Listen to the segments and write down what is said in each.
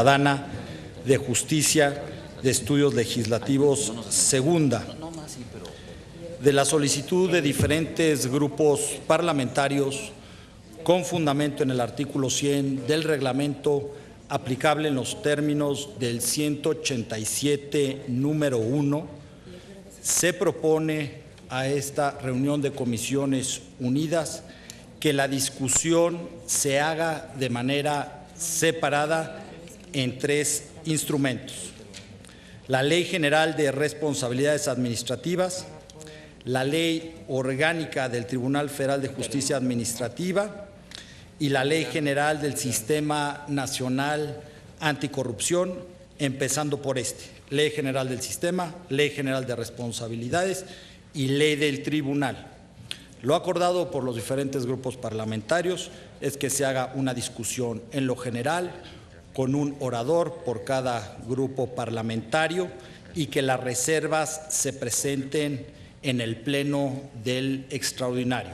Ciudadana de Justicia de Estudios Legislativos segunda, de la solicitud de diferentes grupos parlamentarios con fundamento en el artículo 100 del reglamento aplicable en los términos del 187 número 1, se propone a esta reunión de comisiones unidas que la discusión se haga de manera separada en tres instrumentos: la Ley General de Responsabilidades Administrativas, la Ley Orgánica del Tribunal Federal de Justicia Administrativa y la Ley General del Sistema Nacional Anticorrupción, empezando por Ley General del Sistema, Ley General de Responsabilidades y Ley del Tribunal. Lo acordado por los diferentes grupos parlamentarios es que se haga una discusión en lo general con un orador por cada grupo parlamentario y que las reservas se presenten en el pleno del extraordinario.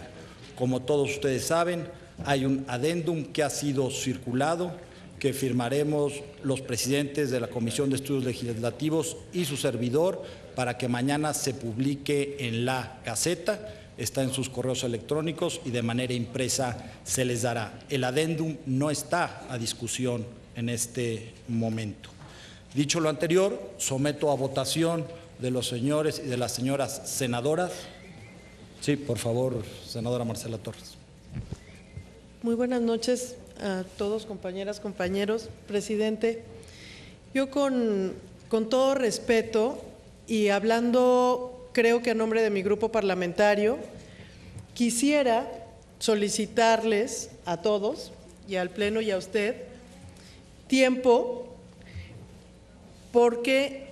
Como todos ustedes saben, hay un adendum que ha sido circulado que firmaremos los presidentes de la Comisión de Estudios Legislativos y su servidor para que mañana se publique en la Gaceta. Está en sus correos electrónicos y de manera impresa se les dará. El adendum no está a discusión en este momento. Dicho lo anterior, someto a votación de los señores y de las señoras senadoras. Sí, por favor, senadora Marcela Torres. Muy buenas noches a todos, compañeras, compañeros. Presidente, yo con todo respeto y hablando, creo que a nombre de mi grupo parlamentario, quisiera solicitarles a todos y al Pleno y a usted tiempo, porque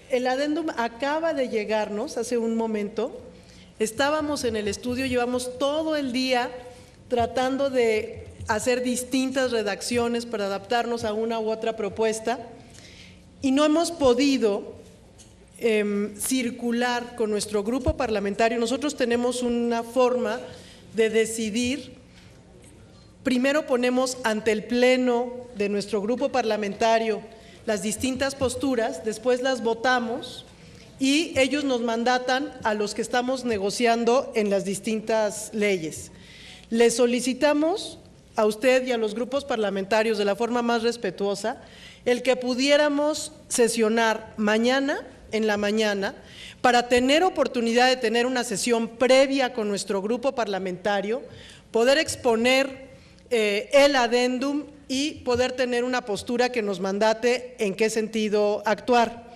el adendum acaba de llegarnos hace un momento. Estábamos en el estudio, llevamos todo el día tratando de hacer distintas redacciones para adaptarnos a una u otra propuesta y no hemos podido circular con nuestro grupo parlamentario. Nosotros tenemos una forma de decidir. Primero ponemos ante el Pleno de nuestro grupo parlamentario las distintas posturas, después las votamos y ellos nos mandatan a los que estamos negociando en las distintas leyes. Les solicitamos a usted y a los grupos parlamentarios de la forma más respetuosa el que pudiéramos sesionar mañana en la mañana para tener oportunidad de tener una sesión previa con nuestro grupo parlamentario, poder exponer el adendum y poder tener una postura que nos mandate en qué sentido actuar.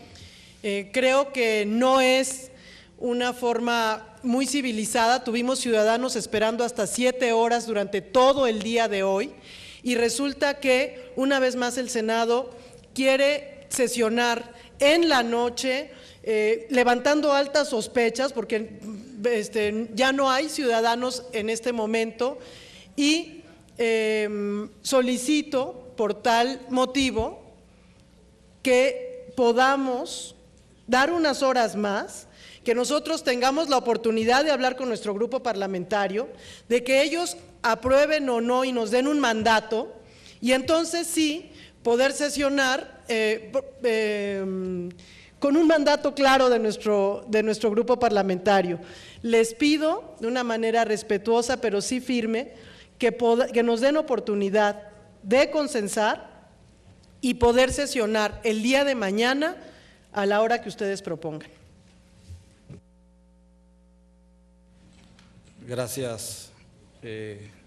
Creo que no es una forma muy civilizada. Tuvimos ciudadanos esperando hasta 7 horas durante todo el día de hoy y resulta que una vez más el Senado quiere sesionar en la noche, levantando altas sospechas porque ya no hay ciudadanos en este momento y solicito por tal motivo que podamos dar unas horas más, que nosotros tengamos la oportunidad de hablar con nuestro grupo parlamentario, de que ellos aprueben o no y nos den un mandato y entonces sí poder sesionar con un mandato claro de nuestro grupo parlamentario. Les pido de una manera respetuosa pero sí firme que nos den oportunidad de consensar y poder sesionar el día de mañana a la hora que ustedes propongan. Gracias,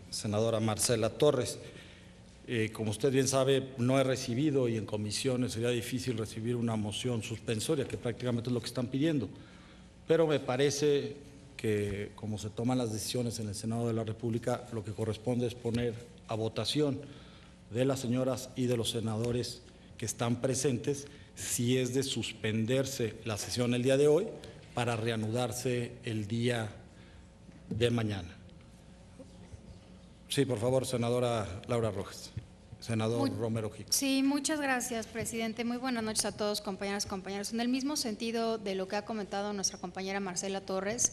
senadora Marcela Torres. Como usted bien sabe, no he recibido y en comisiones sería difícil recibir una moción suspensoria, que prácticamente es lo que están pidiendo. Pero me parece que como se toman las decisiones en el Senado de la República, lo que corresponde es poner a votación de las señoras y de los senadores que están presentes si es de suspenderse la sesión el día de hoy para reanudarse el día de mañana. Sí, por favor, senadora Laura Rojas. Senador Romero Hicks. Sí, muchas gracias, presidente. Muy buenas noches a todos, compañeras, compañeros. En el mismo sentido de lo que ha comentado nuestra compañera Marcela Torres,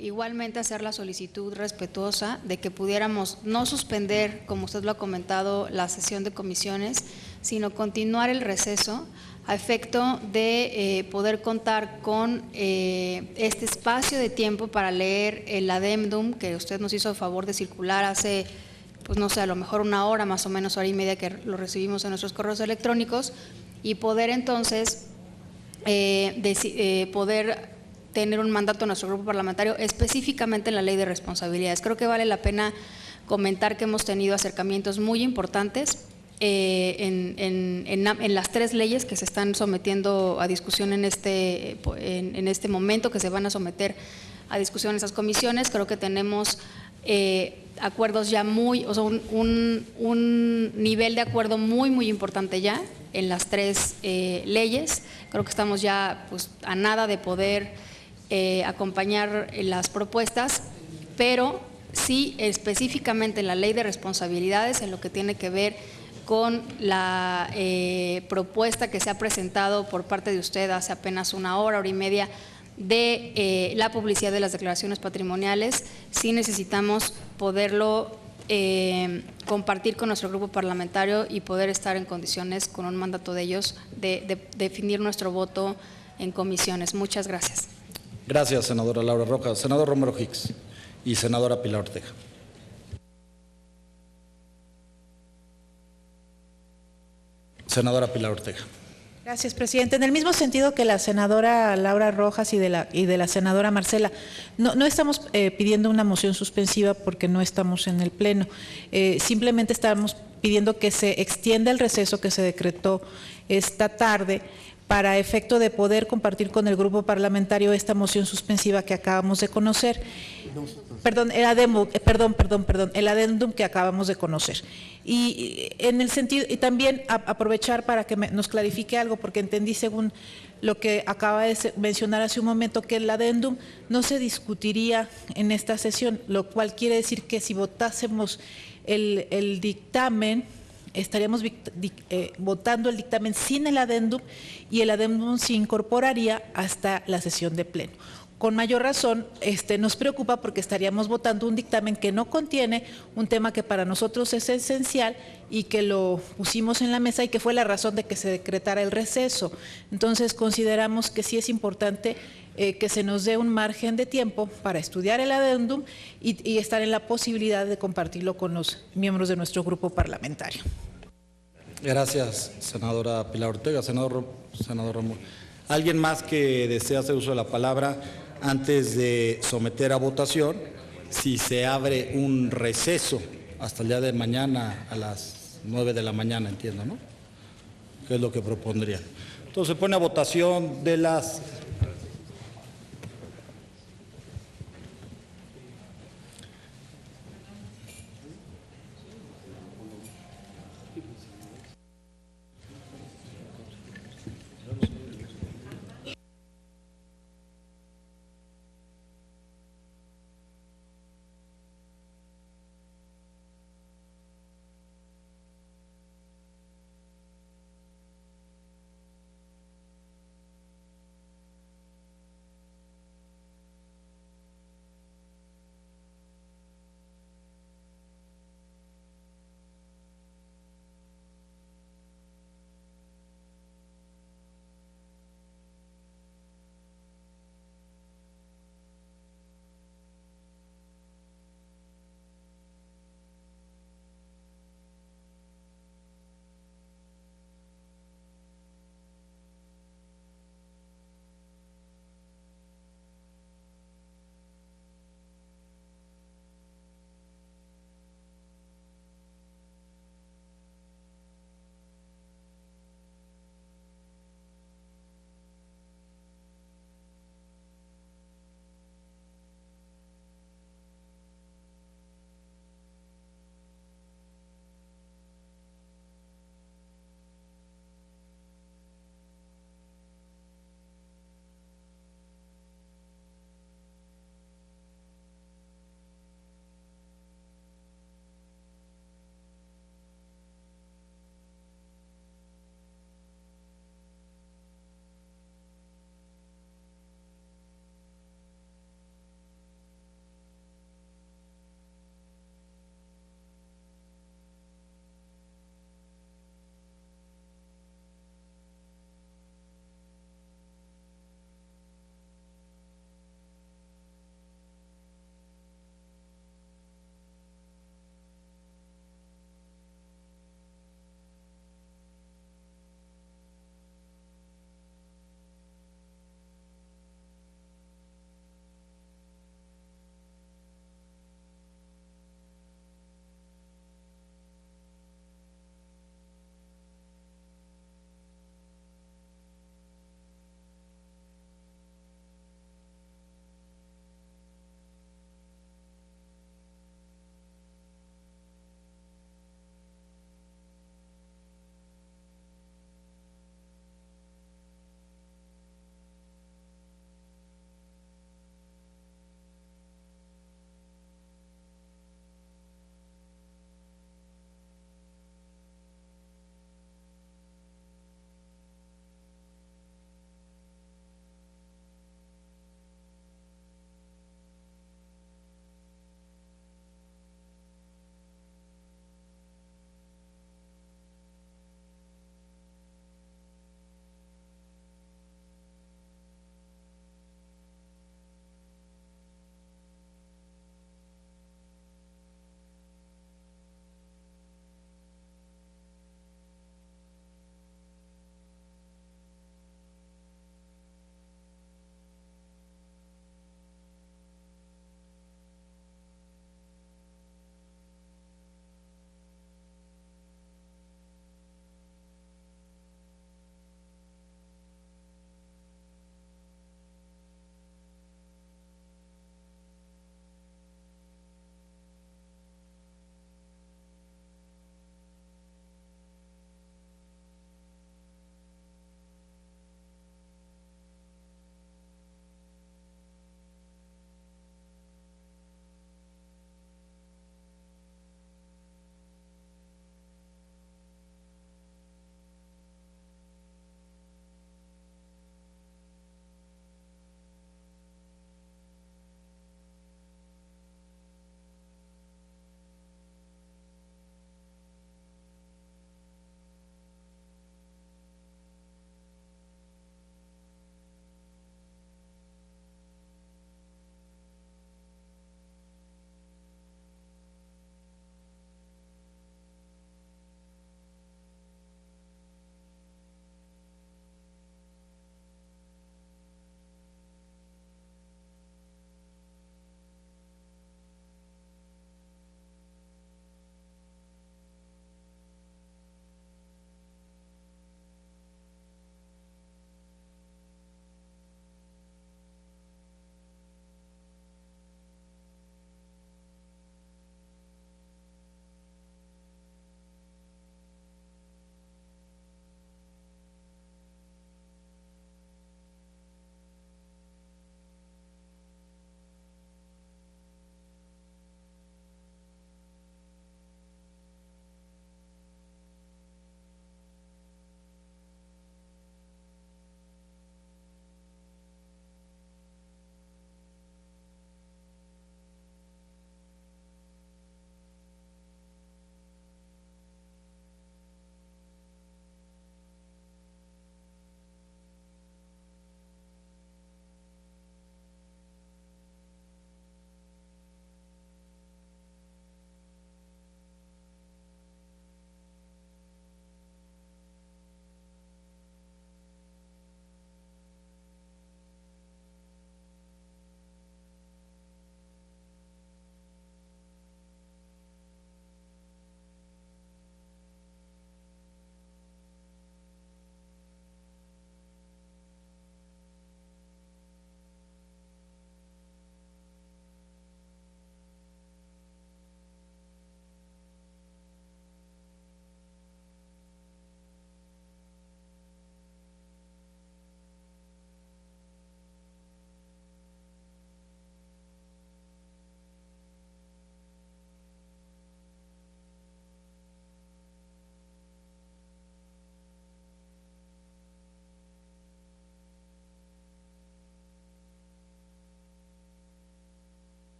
igualmente hacer la solicitud respetuosa de que pudiéramos no suspender, como usted lo ha comentado, la sesión de comisiones, sino continuar el receso a efecto de poder contar con este espacio de tiempo para leer el adendum que usted nos hizo el favor de circular hace, pues no sé, a lo mejor una hora, más o menos hora y media que lo recibimos en nuestros correos electrónicos, y poder entonces poder tener un mandato en nuestro grupo parlamentario específicamente en la ley de responsabilidades. Creo que vale la pena comentar que hemos tenido acercamientos muy importantes en las 3 leyes que se están sometiendo a discusión en este momento, que se van a someter a discusión en esas comisiones. Creo que tenemos acuerdos ya o sea, un nivel de acuerdo muy importante ya en las 3 leyes. Creo que estamos ya pues a nada de poder acompañar las propuestas, pero sí específicamente en la ley de responsabilidades, en lo que tiene que ver con la propuesta que se ha presentado por parte de usted hace apenas una hora y media de la publicidad de las declaraciones patrimoniales. Sí necesitamos poderlo compartir con nuestro grupo parlamentario y poder estar en condiciones, con un mandato de ellos, de definir nuestro voto en comisiones. Muchas gracias. Gracias, senadora Laura Rojas. Senador Romero Hicks y senadora Pilar Ortega. Senadora Pilar Ortega. Gracias, presidente. En el mismo sentido que la senadora Laura Rojas y de la senadora Marcela, no estamos pidiendo una moción suspensiva porque no estamos en el Pleno. Simplemente estamos pidiendo que se extienda el receso que se decretó esta tarde para efecto de poder compartir con el grupo parlamentario esta moción suspensiva que acabamos de conocer. Perdón, el adendum que acabamos de conocer. Y en el sentido, y también aprovechar para que nos clarifique algo, porque entendí, según lo que acaba de mencionar hace un momento, que el adendum no se discutiría en esta sesión, lo cual quiere decir que si votásemos el dictamen, estaríamos votando el dictamen sin el adendum, y el adendum se incorporaría hasta la sesión de Pleno. Con mayor razón nos preocupa porque estaríamos votando un dictamen que no contiene un tema que para nosotros es esencial y que lo pusimos en la mesa y que fue la razón de que se decretara el receso. Entonces consideramos que sí es importante que se nos dé un margen de tiempo para estudiar el adendum y estar en la posibilidad de compartirlo con los miembros de nuestro grupo parlamentario. Gracias, senadora Pilar Ortega. Senador Ramón. ¿Alguien más que desea hacer uso de la palabra antes de someter a votación? Si se abre un receso hasta el día de mañana a las 9 de la mañana, entiendo, ¿no? ¿Qué es lo que propondrían? Entonces se pone a votación de las...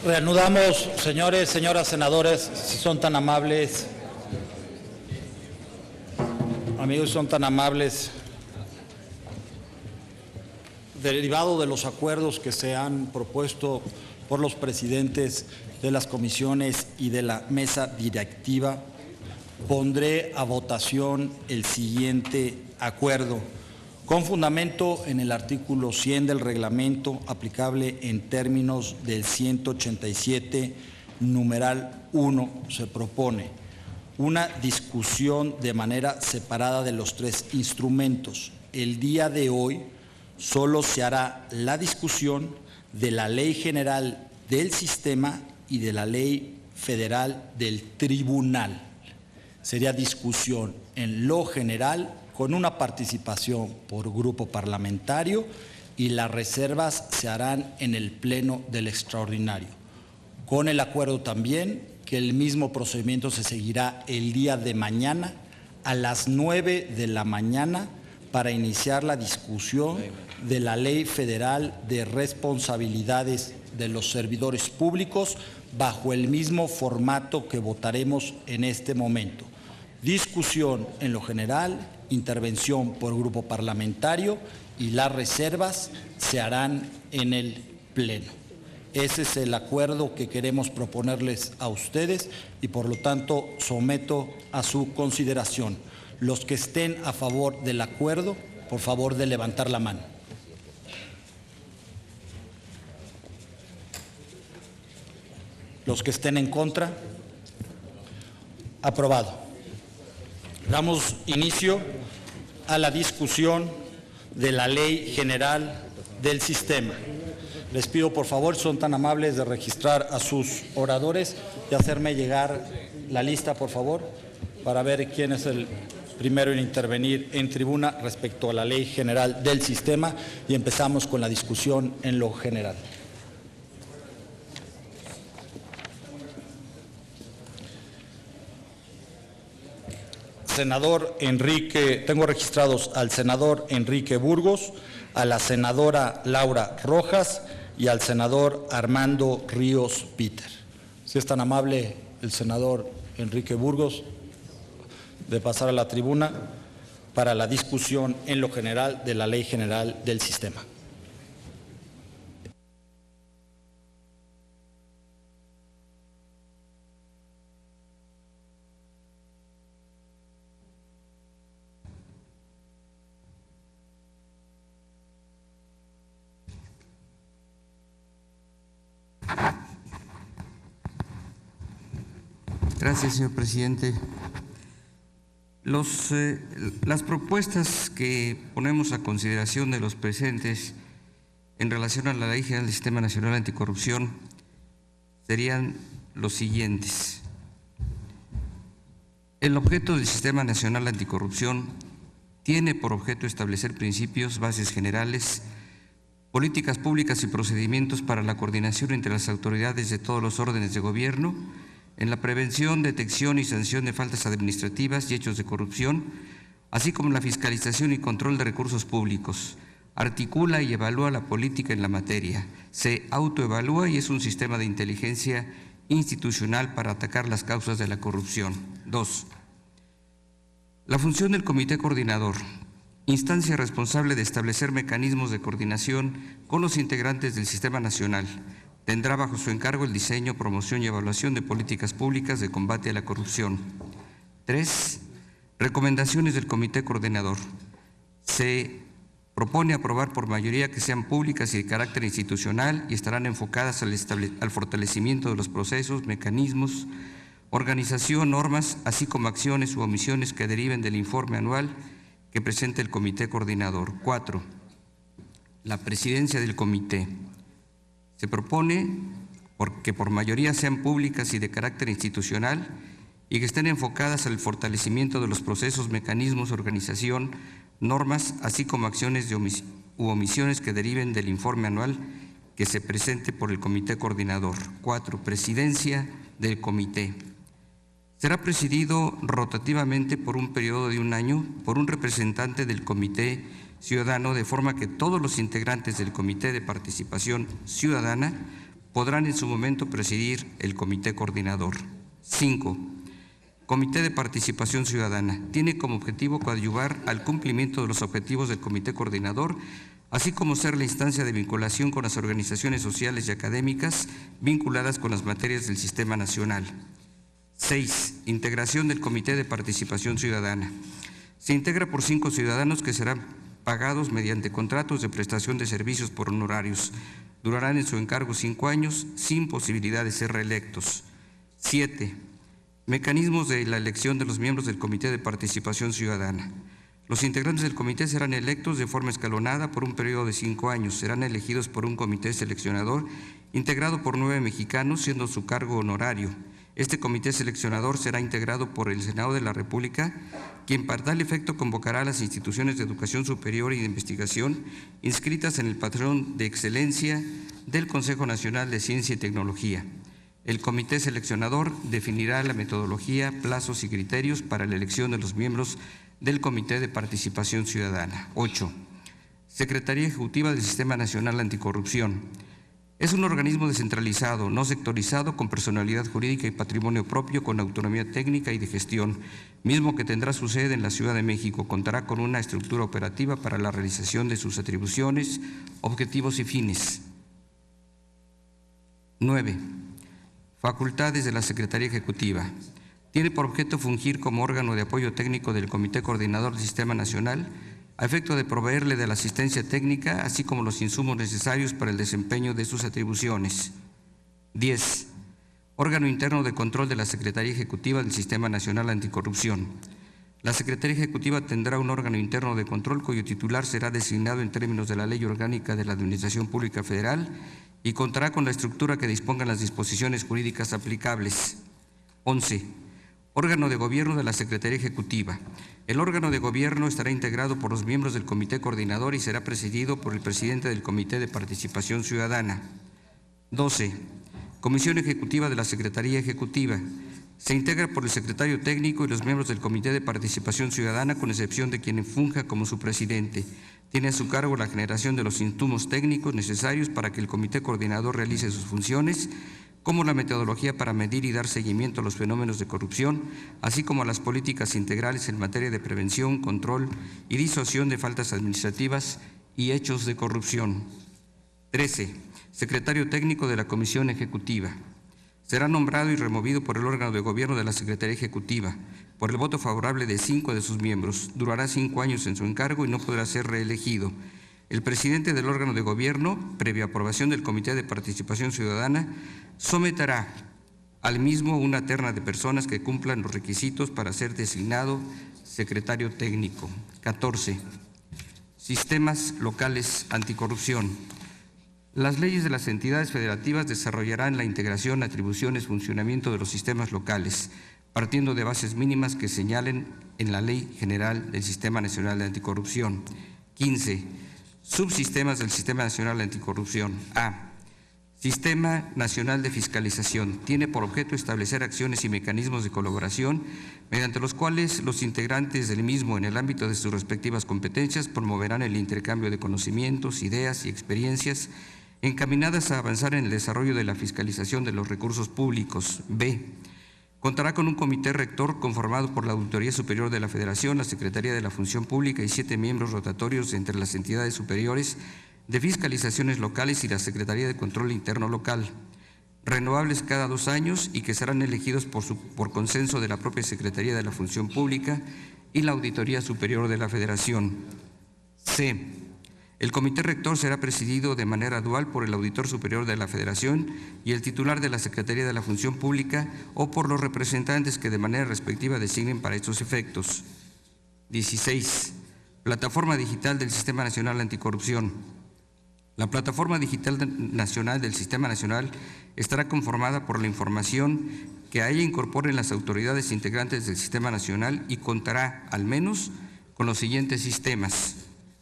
Reanudamos, señores, señoras senadores, si son tan amables. Amigos, son tan amables. Derivado de los acuerdos que se han propuesto por los presidentes de las comisiones y de la mesa directiva, pondré a votación el siguiente acuerdo. Con fundamento en el artículo 100 del reglamento aplicable en términos del 187, numeral 1, se propone una discusión de manera separada de los tres instrumentos. El día de hoy solo se hará la discusión de la Ley General del Sistema y de la Ley Federal del Tribunal. Sería discusión en lo general con una participación por grupo parlamentario y las reservas se harán en el pleno del extraordinario. Con el acuerdo también que el mismo procedimiento se seguirá el día de mañana a las 9 de la mañana para iniciar la discusión de la Ley Federal de Responsabilidades de los Servidores Públicos bajo el mismo formato que votaremos en este momento. Discusión en lo general, intervención por grupo parlamentario y las reservas se harán en el Pleno. Ese es el acuerdo que queremos proponerles a ustedes y por lo tanto someto a su consideración. Los que estén a favor del acuerdo, por favor de levantar la mano. Los que estén en contra, aprobado. Damos inicio a la discusión de la Ley General del Sistema. Les pido, por favor, son tan amables de registrar a sus oradores y hacerme llegar la lista, por favor, para ver quién es el primero en intervenir en tribuna respecto a la Ley General del Sistema y empezamos con la discusión en lo general. Senador Enrique, tengo registrados al senador Enrique Burgos, a la senadora Laura Rojas y al senador Armando Ríos Peter. Si es tan amable el senador Enrique Burgos de pasar a la tribuna para la discusión en lo general de la Ley General del Sistema. Gracias, señor presidente. Las propuestas que ponemos a consideración de los presentes en relación a la Ley General del Sistema Nacional Anticorrupción serían los siguientes. El objeto del Sistema Nacional Anticorrupción tiene por objeto establecer principios, bases generales, políticas públicas y procedimientos para la coordinación entre las autoridades de todos los órdenes de gobierno en la prevención, detección y sanción de faltas administrativas y hechos de corrupción, así como la fiscalización y control de recursos públicos. Articula y evalúa la política en la materia, se autoevalúa y es un sistema de inteligencia institucional para atacar las causas de la corrupción. 2. La función del Comité Coordinador, instancia responsable de establecer mecanismos de coordinación con los integrantes del Sistema Nacional. Tendrá bajo su encargo el diseño, promoción y evaluación de políticas públicas de combate a la corrupción. 3. Recomendaciones del Comité Coordinador. Se propone aprobar por mayoría que sean públicas y de carácter institucional y estarán enfocadas al fortalecimiento de los procesos, mecanismos, organización, normas, así como acciones u omisiones que deriven del informe anual que presente el Comité Coordinador. 4. La presidencia del Comité. Se propone que por mayoría sean públicas y de carácter institucional y que estén enfocadas al fortalecimiento de los procesos, mecanismos, organización, normas, así como acciones u omisiones que deriven del informe anual que se presente por el Comité Coordinador. 4. Presidencia del Comité. Será presidido rotativamente por un periodo de 1 año por un representante del Comité Ciudadano, de forma que todos los integrantes del Comité de Participación Ciudadana podrán en su momento presidir el comité coordinador. 5. Comité de Participación Ciudadana. Tiene como objetivo coadyuvar al cumplimiento de los objetivos del comité coordinador, así como ser la instancia de vinculación con las organizaciones sociales y académicas vinculadas con las materias del Sistema Nacional. 6. Integración del Comité de Participación Ciudadana. Se integra por 5 ciudadanos que serán pagados mediante contratos de prestación de servicios por honorarios. Durarán en su encargo 5 años, sin posibilidad de ser reelectos. 7. Mecanismos de la elección de los miembros del Comité de Participación Ciudadana. Los integrantes del comité serán electos de forma escalonada por un periodo de 5 años. Serán elegidos por un comité seleccionador integrado por 9 mexicanos, siendo su cargo honorario. Este comité seleccionador será integrado por el Senado de la República, quien para tal efecto convocará a las instituciones de educación superior y de investigación inscritas en el patrón de excelencia del Consejo Nacional de Ciencia y Tecnología. El comité seleccionador definirá la metodología, plazos y criterios para la elección de los miembros del Comité de Participación Ciudadana. 8. Secretaría Ejecutiva del Sistema Nacional Anticorrupción. Es un organismo descentralizado, no sectorizado, con personalidad jurídica y patrimonio propio, con autonomía técnica y de gestión, mismo que tendrá su sede en la Ciudad de México. Contará con una estructura operativa para la realización de sus atribuciones, objetivos y fines. 9. Facultades de la Secretaría Ejecutiva. Tiene por objeto fungir como órgano de apoyo técnico del Comité Coordinador del Sistema Nacional, a efecto de proveerle de la asistencia técnica, así como los insumos necesarios para el desempeño de sus atribuciones. 10. Órgano interno de control de la Secretaría Ejecutiva del Sistema Nacional Anticorrupción. La Secretaría Ejecutiva tendrá un órgano interno de control cuyo titular será designado en términos de la Ley Orgánica de la Administración Pública Federal y contará con la estructura que dispongan las disposiciones jurídicas aplicables. 11. Órgano de gobierno de la Secretaría Ejecutiva. El órgano de gobierno estará integrado por los miembros del Comité Coordinador y será presidido por el presidente del Comité de Participación Ciudadana. 12. Comisión Ejecutiva de la Secretaría Ejecutiva. Se integra por el secretario técnico y los miembros del Comité de Participación Ciudadana, con excepción de quien funja como su presidente. Tiene a su cargo la generación de los insumos técnicos necesarios para que el Comité Coordinador realice sus funciones, como la metodología para medir y dar seguimiento a los fenómenos de corrupción, así como a las políticas integrales en materia de prevención, control y disuasión de faltas administrativas y hechos de corrupción. 13. Secretario técnico de la Comisión Ejecutiva. Será nombrado y removido por el órgano de gobierno de la Secretaría Ejecutiva, por el voto favorable de 5 de sus miembros. Durará 5 años en su encargo y no podrá ser reelegido. El presidente del órgano de gobierno, previa aprobación del Comité de Participación Ciudadana, someterá al mismo una terna de personas que cumplan los requisitos para ser designado secretario técnico. 14. Sistemas locales anticorrupción. Las leyes de las entidades federativas desarrollarán la integración, atribuciones, funcionamiento de los sistemas locales, partiendo de bases mínimas que señalen en la Ley General del Sistema Nacional de Anticorrupción. 15. Subsistemas del Sistema Nacional Anticorrupción. A. Sistema Nacional de Fiscalización. Tiene por objeto establecer acciones y mecanismos de colaboración mediante los cuales los integrantes del mismo, en el ámbito de sus respectivas competencias, promoverán el intercambio de conocimientos, ideas y experiencias encaminadas a avanzar en el desarrollo de la fiscalización de los recursos públicos. B. Contará con un comité rector conformado por la Auditoría Superior de la Federación, la Secretaría de la Función Pública y 7 miembros rotatorios entre las entidades superiores de fiscalizaciones locales y la Secretaría de Control Interno Local, renovables cada 2 años y que serán elegidos por consenso de la propia Secretaría de la Función Pública y la Auditoría Superior de la Federación. C. El comité rector será presidido de manera dual por el Auditor Superior de la Federación y el titular de la Secretaría de la Función Pública o por los representantes que de manera respectiva designen para estos efectos. 16. Plataforma Digital del Sistema Nacional Anticorrupción. La Plataforma Digital Nacional del Sistema Nacional estará conformada por la información que a ella incorporen las autoridades integrantes del Sistema Nacional y contará, al menos, con los siguientes sistemas.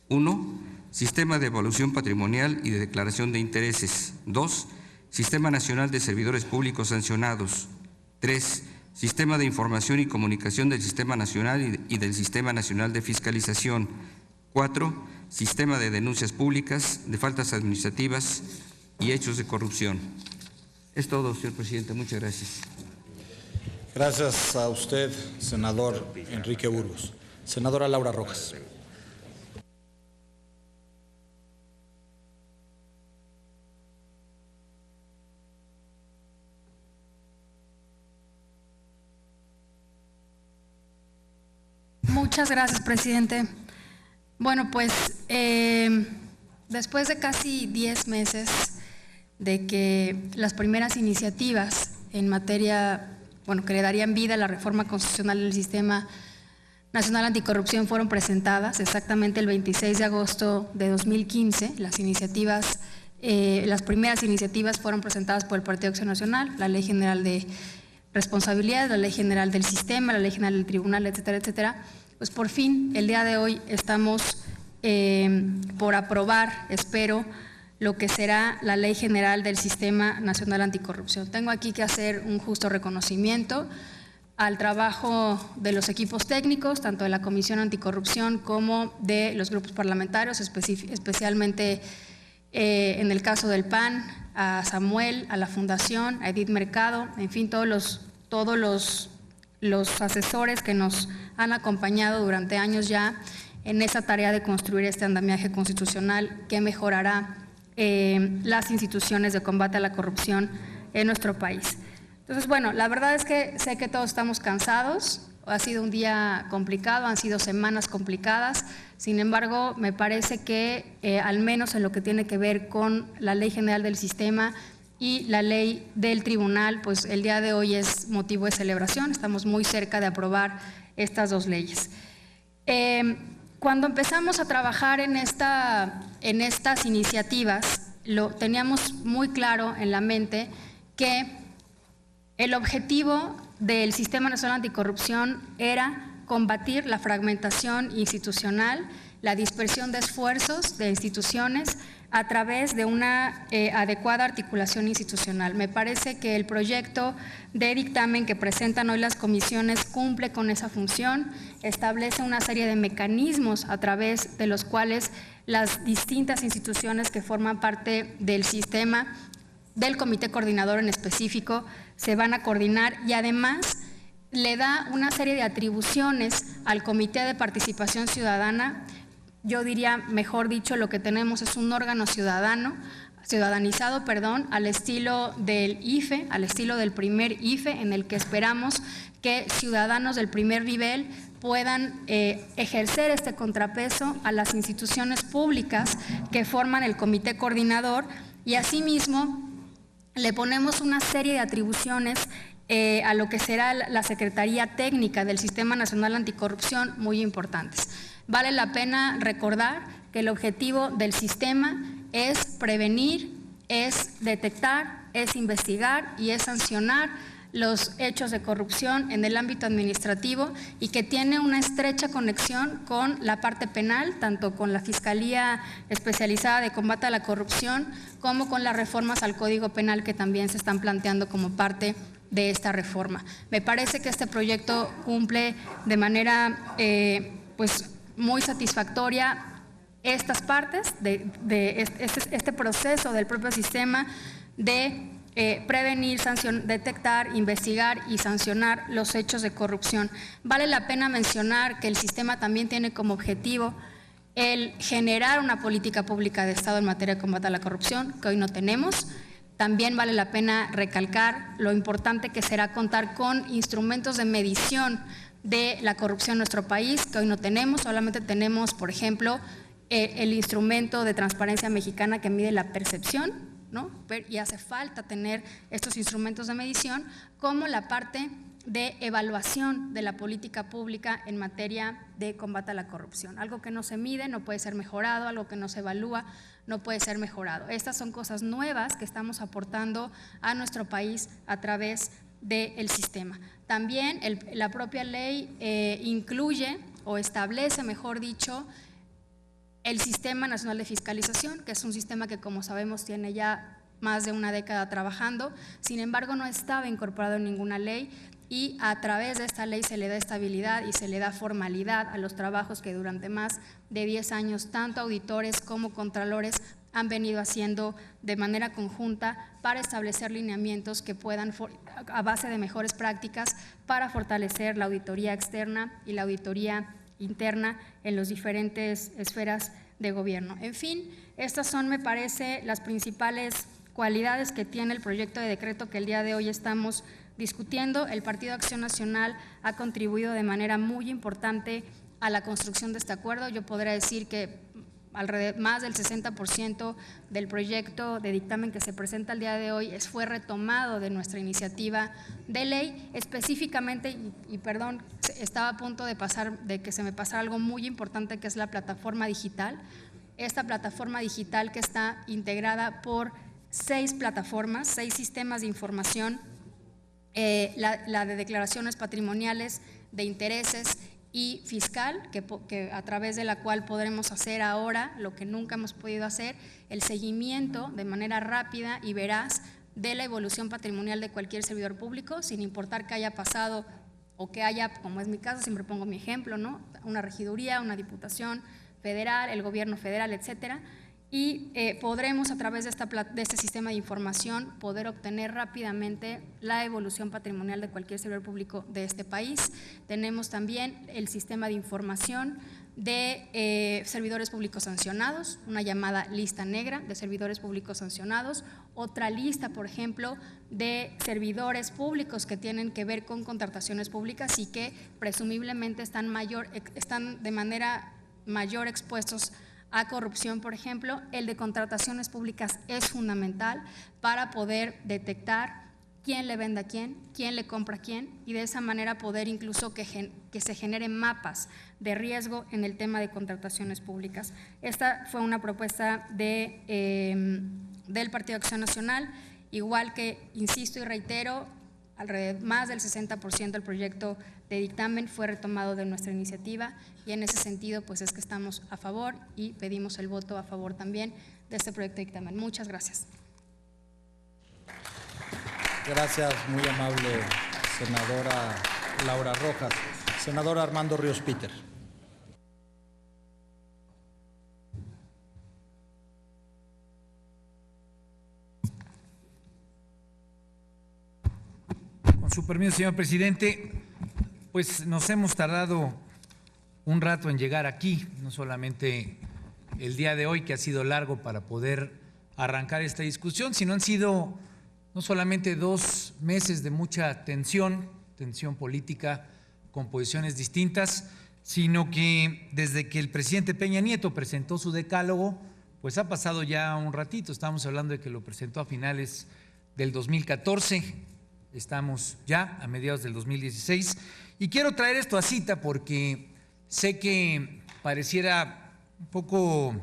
1. Sistema de Evaluación Patrimonial y de Declaración de Intereses. 2. Sistema Nacional de Servidores Públicos Sancionados. 3. Sistema de Información y Comunicación del Sistema Nacional y del Sistema Nacional de Fiscalización. 4. Sistema de Denuncias Públicas, de Faltas Administrativas y Hechos de Corrupción. Es todo, señor presidente. Muchas gracias. Gracias a usted, senador Enrique Burgos. Senadora Laura Rojas. Muchas gracias, presidente. Bueno, pues después de casi 10 meses de que las primeras iniciativas en materia, bueno, que le darían vida a la reforma constitucional del Sistema Nacional Anticorrupción fueron presentadas exactamente el 26 de agosto de 2015. Las primeras iniciativas fueron presentadas por el Partido Acción Nacional, la Ley General de Responsabilidades, la Ley General del Sistema, la Ley General del Tribunal, etcétera, etcétera. Pues por fin, el día de hoy estamos por aprobar, espero, lo que será la Ley General del Sistema Nacional Anticorrupción. Tengo aquí que hacer un justo reconocimiento al trabajo de los equipos técnicos, tanto de la Comisión Anticorrupción como de los grupos parlamentarios, especialmente en el caso del PAN, a Samuel, a la Fundación, a Edith Mercado, en fin, todos los asesores que nos han acompañado durante años ya en esa tarea de construir este andamiaje constitucional que mejorará las instituciones de combate a la corrupción en nuestro país. Entonces, bueno, la verdad es que sé que todos estamos cansados, ha sido un día complicado, han sido semanas complicadas, sin embargo, me parece que al menos en lo que tiene que ver con la Ley General del Sistema y la Ley del Tribunal, pues el día de hoy es motivo de celebración, estamos muy cerca de aprobar estas dos leyes. Cuando empezamos a trabajar en estas iniciativas, teníamos muy claro en la mente que el objetivo del Sistema Nacional Anticorrupción era combatir la fragmentación institucional, la dispersión de esfuerzos de instituciones a través de una adecuada articulación institucional. Me parece que el proyecto de dictamen que presentan hoy las comisiones cumple con esa función, establece una serie de mecanismos a través de los cuales las distintas instituciones que forman parte del sistema, del comité coordinador en específico, se van a coordinar y además le da una serie de atribuciones al Comité de Participación Ciudadana. Yo diría, mejor dicho, lo que tenemos es un órgano ciudadanizado, al estilo del IFE, al estilo del primer IFE, en el que esperamos que ciudadanos del primer nivel puedan ejercer este contrapeso a las instituciones públicas que forman el comité coordinador, y asimismo le ponemos una serie de atribuciones a lo que será la Secretaría Técnica del Sistema Nacional Anticorrupción muy importantes. Vale la pena recordar que el objetivo del sistema es prevenir, es detectar, es investigar y es sancionar los hechos de corrupción en el ámbito administrativo, y que tiene una estrecha conexión con la parte penal, tanto con la Fiscalía Especializada de Combate a la Corrupción como con las reformas al Código Penal que también se están planteando como parte de esta reforma. Me parece que este proyecto cumple de manera pues muy satisfactoria estas partes de este proceso del propio sistema de prevenir, detectar, investigar y sancionar los hechos de corrupción. Vale la pena mencionar que el sistema también tiene como objetivo el generar una política pública de Estado en materia de combate a la corrupción, que hoy no tenemos. También vale la pena recalcar lo importante que será contar con instrumentos de medición de la corrupción en nuestro país, que hoy no tenemos. Solamente tenemos, por ejemplo, el instrumento de Transparencia Mexicana que mide la percepción, ¿no? Y hace falta tener estos instrumentos de medición, como la parte de evaluación de la política pública en materia de combate a la corrupción. Algo que no se mide no puede ser mejorado, algo que no se evalúa no puede ser mejorado. Estas son cosas nuevas que estamos aportando a nuestro país a través del sistema. También la propia ley incluye o establece, mejor dicho, el Sistema Nacional de Fiscalización, que es un sistema que, como sabemos, tiene ya más de una década trabajando, sin embargo no estaba incorporado en ninguna ley, y a través de esta ley se le da estabilidad y se le da formalidad a los trabajos que durante más de 10 años tanto auditores como contralores han venido haciendo de manera conjunta para establecer lineamientos que puedan, a base de mejores prácticas, para fortalecer la auditoría externa y la auditoría interna en las diferentes esferas de gobierno. En fin, estas son, me parece, las principales cualidades que tiene el proyecto de decreto que el día de hoy estamos discutiendo. El Partido Acción Nacional ha contribuido de manera muy importante a la construcción de este acuerdo. Yo podría decir que más del 60% del proyecto de dictamen que se presenta el día de hoy fue retomado de nuestra iniciativa de ley, específicamente, y perdón, estaba a punto de que se me pasara algo muy importante, que es la plataforma digital. Esta plataforma digital que está integrada por 6 plataformas, 6 sistemas de información, la de declaraciones patrimoniales, de intereses y fiscal, que a través de la cual podremos hacer ahora lo que nunca hemos podido hacer, el seguimiento de manera rápida y veraz de la evolución patrimonial de cualquier servidor público, sin importar que haya pasado o que haya, como es mi caso, siempre pongo mi ejemplo, ¿no?, una regiduría, una diputación federal, el gobierno federal, etcétera. Y podremos, a través de este sistema de información, poder obtener rápidamente la evolución patrimonial de cualquier servidor público de este país. Tenemos también el sistema de información de servidores públicos sancionados, una llamada lista negra de servidores públicos sancionados, otra lista, por ejemplo, de servidores públicos que tienen que ver con contrataciones públicas y que presumiblemente están de manera mayor expuestos a corrupción, por ejemplo. El de contrataciones públicas es fundamental para poder detectar quién le vende a quién le compra a quién, y de esa manera poder incluso que se generen mapas de riesgo en el tema de contrataciones públicas. Esta fue una propuesta del Partido Acción Nacional, igual que, insisto y reitero, más del 60% del proyecto de dictamen fue retomado de nuestra iniciativa, y en ese sentido pues es que estamos a favor y pedimos el voto a favor también de este proyecto de dictamen. Muchas gracias. Gracias, muy amable senadora Laura Rojas. Senador Armando Ríos Peter. Con su permiso, señor presidente, pues nos hemos tardado un rato en llegar aquí, no solamente el día de hoy, que ha sido largo para poder arrancar esta discusión, sino han sido no solamente 2 meses de mucha tensión política con posiciones distintas, sino que desde que el presidente Peña Nieto presentó su decálogo, pues ha pasado ya un ratito. Estamos hablando de que lo presentó a finales del 2014, estamos ya a mediados del 2016, y quiero traer esto a cita porque sé que pareciera un poco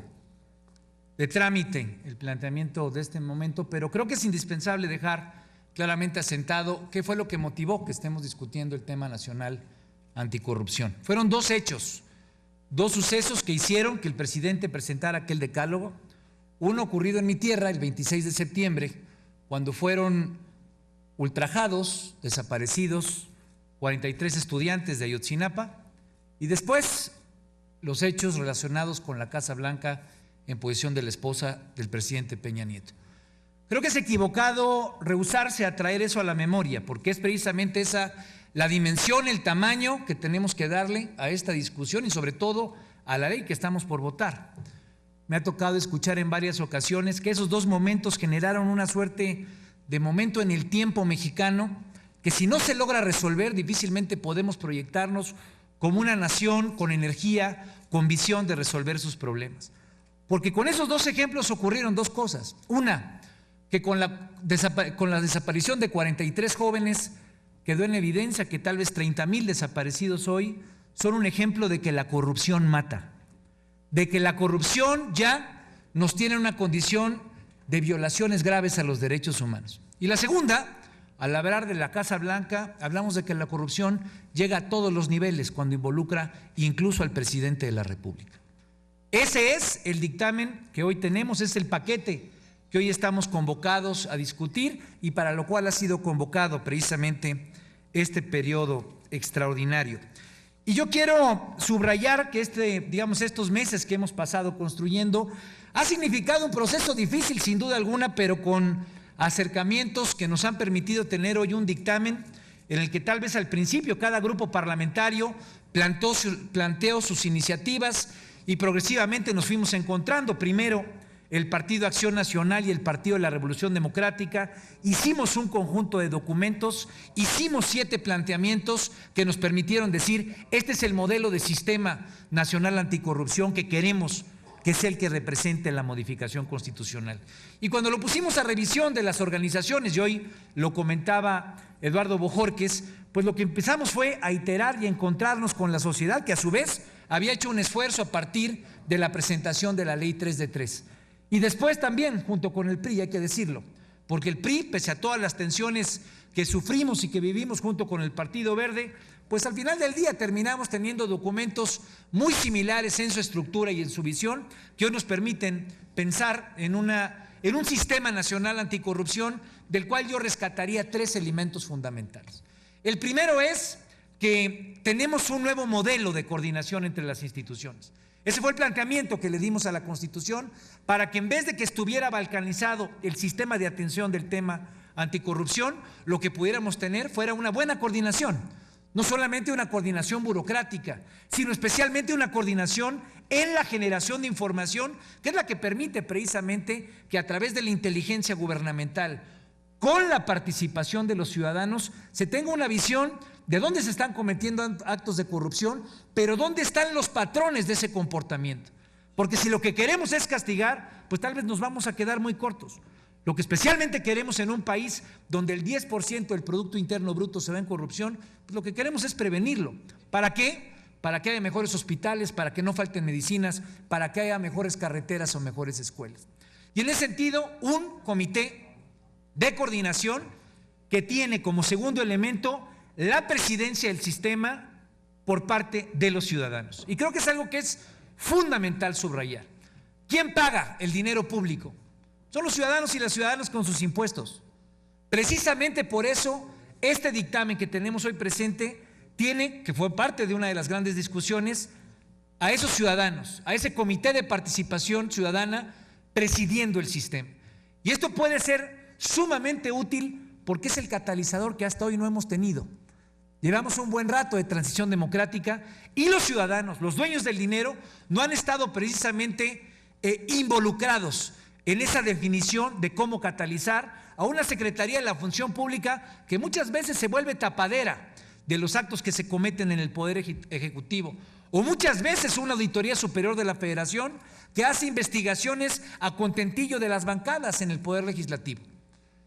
de trámite el planteamiento de este momento, pero creo que es indispensable dejar claramente asentado qué fue lo que motivó que estemos discutiendo el tema nacional anticorrupción. Fueron 2 hechos, 2 sucesos que hicieron que el presidente presentara aquel decálogo. Uno ocurrido en mi tierra el 26 de septiembre, cuando fueron ultrajados, desaparecidos 43 estudiantes de Ayotzinapa, y después los hechos relacionados con la Casa Blanca en posesión de la esposa del presidente Peña Nieto. Creo que es equivocado rehusarse a traer eso a la memoria, porque es precisamente esa la dimensión, el tamaño que tenemos que darle a esta discusión y sobre todo a la ley que estamos por votar. Me ha tocado escuchar en varias ocasiones que esos 2 momentos generaron una suerte de momento en el tiempo mexicano que, si no se logra resolver, difícilmente podemos proyectarnos como una nación con energía, con visión de resolver sus problemas. Porque con esos 2 ejemplos ocurrieron 2 cosas. Una, que con la desaparición de 43 jóvenes quedó en evidencia que tal vez 30,000 desaparecidos hoy son un ejemplo de que la corrupción mata, de que la corrupción ya nos tiene en una condición de violaciones graves a los derechos humanos. Y la segunda, al hablar de la Casa Blanca, hablamos de que la corrupción llega a todos los niveles cuando involucra incluso al presidente de la República. Ese es el dictamen que hoy tenemos, es el paquete que hoy estamos convocados a discutir y para lo cual ha sido convocado precisamente este periodo extraordinario. Y yo quiero subrayar que estos meses que hemos pasado construyendo ha significado un proceso difícil sin duda alguna, pero con acercamientos que nos han permitido tener hoy un dictamen en el que tal vez al principio cada grupo parlamentario planteó sus iniciativas y progresivamente nos fuimos encontrando. Primero, el Partido Acción Nacional y el Partido de la Revolución Democrática, hicimos un conjunto de documentos, hicimos 7 planteamientos que nos permitieron decir, este es el modelo de sistema nacional anticorrupción que queremos que sea el que represente la modificación constitucional. Y cuando lo pusimos a revisión de las organizaciones, y hoy lo comentaba Eduardo Bojorquez, pues lo que empezamos fue a iterar y a encontrarnos con la sociedad, que a su vez había hecho un esfuerzo a partir de la presentación de la Ley 3 de 3. Y después también, junto con el PRI, hay que decirlo, porque el PRI, pese a todas las tensiones que sufrimos y que vivimos junto con el Partido Verde, pues al final del día terminamos teniendo documentos muy similares en su estructura y en su visión, que hoy nos permiten pensar en un sistema nacional anticorrupción, del cual yo rescataría 3 elementos fundamentales. El primero es que tenemos un nuevo modelo de coordinación entre las instituciones. Ese fue el planteamiento que le dimos a la Constitución para que en vez de que estuviera balcanizado el sistema de atención del tema anticorrupción, lo que pudiéramos tener fuera una buena coordinación, no solamente una coordinación burocrática, sino especialmente una coordinación en la generación de información, que es la que permite precisamente que a través de la inteligencia gubernamental, con la participación de los ciudadanos, se tenga una visión de dónde se están cometiendo actos de corrupción, pero dónde están los patrones de ese comportamiento. Porque si lo que queremos es castigar, pues tal vez nos vamos a quedar muy cortos. Lo que especialmente queremos en un país donde el 10% del Producto Interno Bruto se va en corrupción, pues lo que queremos es prevenirlo. ¿Para qué? Para que haya mejores hospitales, para que no falten medicinas, para que haya mejores carreteras o mejores escuelas. Y en ese sentido, un comité de coordinación que tiene como segundo elemento la presidencia del sistema por parte de los ciudadanos. Y creo que es algo que es fundamental subrayar. ¿Quién paga el dinero público? Son los ciudadanos y las ciudadanas con sus impuestos. Precisamente por eso, este dictamen que tenemos hoy presente tiene, que fue parte de una de las grandes discusiones, a esos ciudadanos, a ese comité de participación ciudadana presidiendo el sistema. Y esto puede ser sumamente útil porque es el catalizador que hasta hoy no hemos tenido. Llevamos un buen rato de transición democrática y los ciudadanos, los dueños del dinero, no han estado precisamente involucrados en esa definición de cómo catalizar a una Secretaría de la Función Pública que muchas veces se vuelve tapadera de los actos que se cometen en el Poder Ejecutivo, o muchas veces una Auditoría Superior de la Federación que hace investigaciones a contentillo de las bancadas en el Poder Legislativo.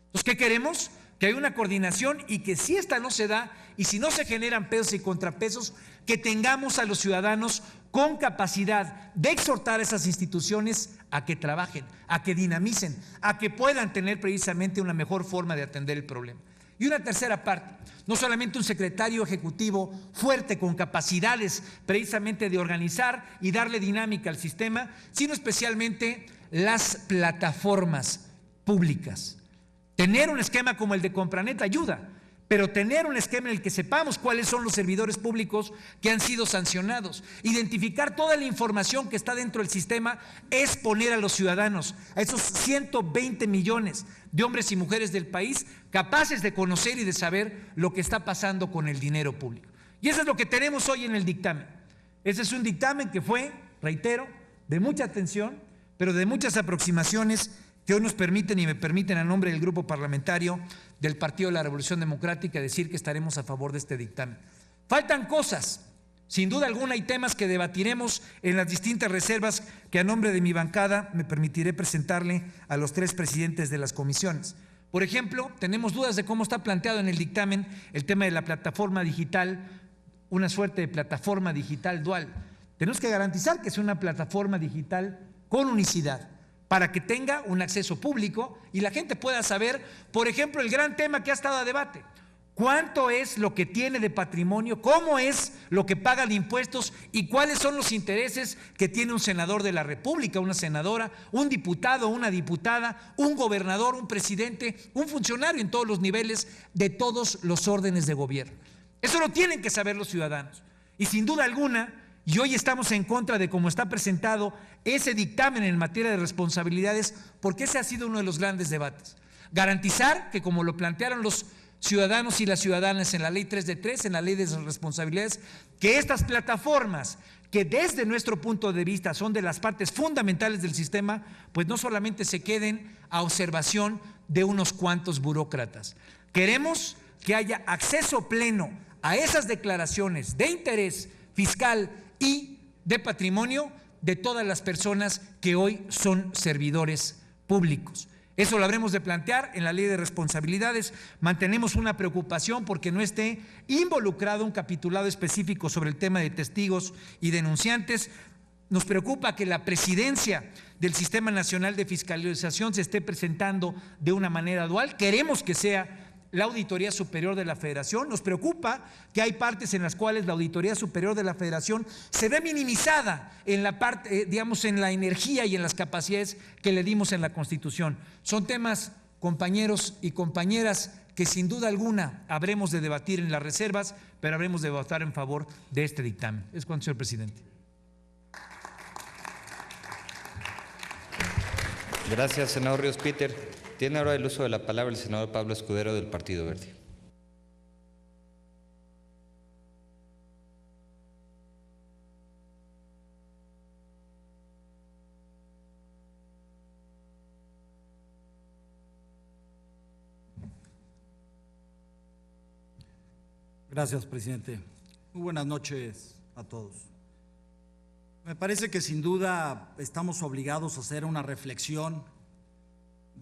Entonces, ¿qué queremos? Que haya una coordinación y que si esta no se da y si no se generan pesos y contrapesos, que tengamos a los ciudadanos con capacidad de exhortar a esas instituciones a que trabajen, a que dinamicen, a que puedan tener precisamente una mejor forma de atender el problema. Y una tercera parte, no solamente un secretario ejecutivo fuerte con capacidades precisamente de organizar y darle dinámica al sistema, sino especialmente las plataformas públicas. Tener un esquema como el de Compranet ayuda, pero tener un esquema en el que sepamos cuáles son los servidores públicos que han sido sancionados, identificar toda la información que está dentro del sistema, es poner a los ciudadanos, a esos 120 millones de hombres y mujeres del país, capaces de conocer y de saber lo que está pasando con el dinero público. Y eso es lo que tenemos hoy en el dictamen. Ese es un dictamen que fue, reitero, de mucha atención, pero de muchas aproximaciones que hoy nos permiten y me permiten a nombre del grupo parlamentario del Partido de la Revolución Democrática decir que estaremos a favor de este dictamen. Faltan cosas, sin duda alguna hay temas que debatiremos en las distintas reservas que a nombre de mi bancada me permitiré presentarle a los 3 presidentes de las comisiones. Por ejemplo, tenemos dudas de cómo está planteado en el dictamen el tema de la plataforma digital, una suerte de plataforma digital dual. Tenemos que garantizar que sea una plataforma digital con unicidad, para que tenga un acceso público y la gente pueda saber, por ejemplo, el gran tema que ha estado a debate. ¿Cuánto es lo que tiene de patrimonio? ¿Cómo es lo que paga de impuestos? ¿Y cuáles son los intereses que tiene un senador de la República, una senadora, un diputado, una diputada, un gobernador, un presidente, un funcionario en todos los niveles de todos los órdenes de gobierno? Eso lo tienen que saber los ciudadanos. Y sin duda alguna, y hoy estamos en contra de cómo está presentado ese dictamen en materia de responsabilidades, porque ese ha sido uno de los grandes debates. Garantizar que, como lo plantearon los ciudadanos y las ciudadanas en la ley 3 de 3, en la ley de responsabilidades, que estas plataformas, que desde nuestro punto de vista son de las partes fundamentales del sistema, pues no solamente se queden a observación de unos cuantos burócratas. Queremos que haya acceso pleno a esas declaraciones de interés fiscal y de patrimonio de todas las personas que hoy son servidores públicos. Eso lo habremos de plantear en la ley de responsabilidades. Mantenemos una preocupación porque no esté involucrado un capitulado específico sobre el tema de testigos y denunciantes. Nos preocupa que la presidencia del Sistema Nacional de Fiscalización se esté presentando de una manera dual. Queremos que sea la Auditoría Superior de la Federación. Nos preocupa que hay partes en las cuales la Auditoría Superior de la Federación se ve minimizada en la parte, digamos, en la energía y en las capacidades que le dimos en la Constitución. Son temas, compañeros y compañeras, que sin duda alguna habremos de debatir en las reservas, pero habremos de votar en favor de este dictamen. Es cuanto, señor presidente. Gracias, senador Ríos Peter. Tiene ahora el uso de la palabra el senador Pablo Escudero del Partido Verde. Gracias, presidente. Muy buenas noches a todos. Me parece que sin duda estamos obligados a hacer una reflexión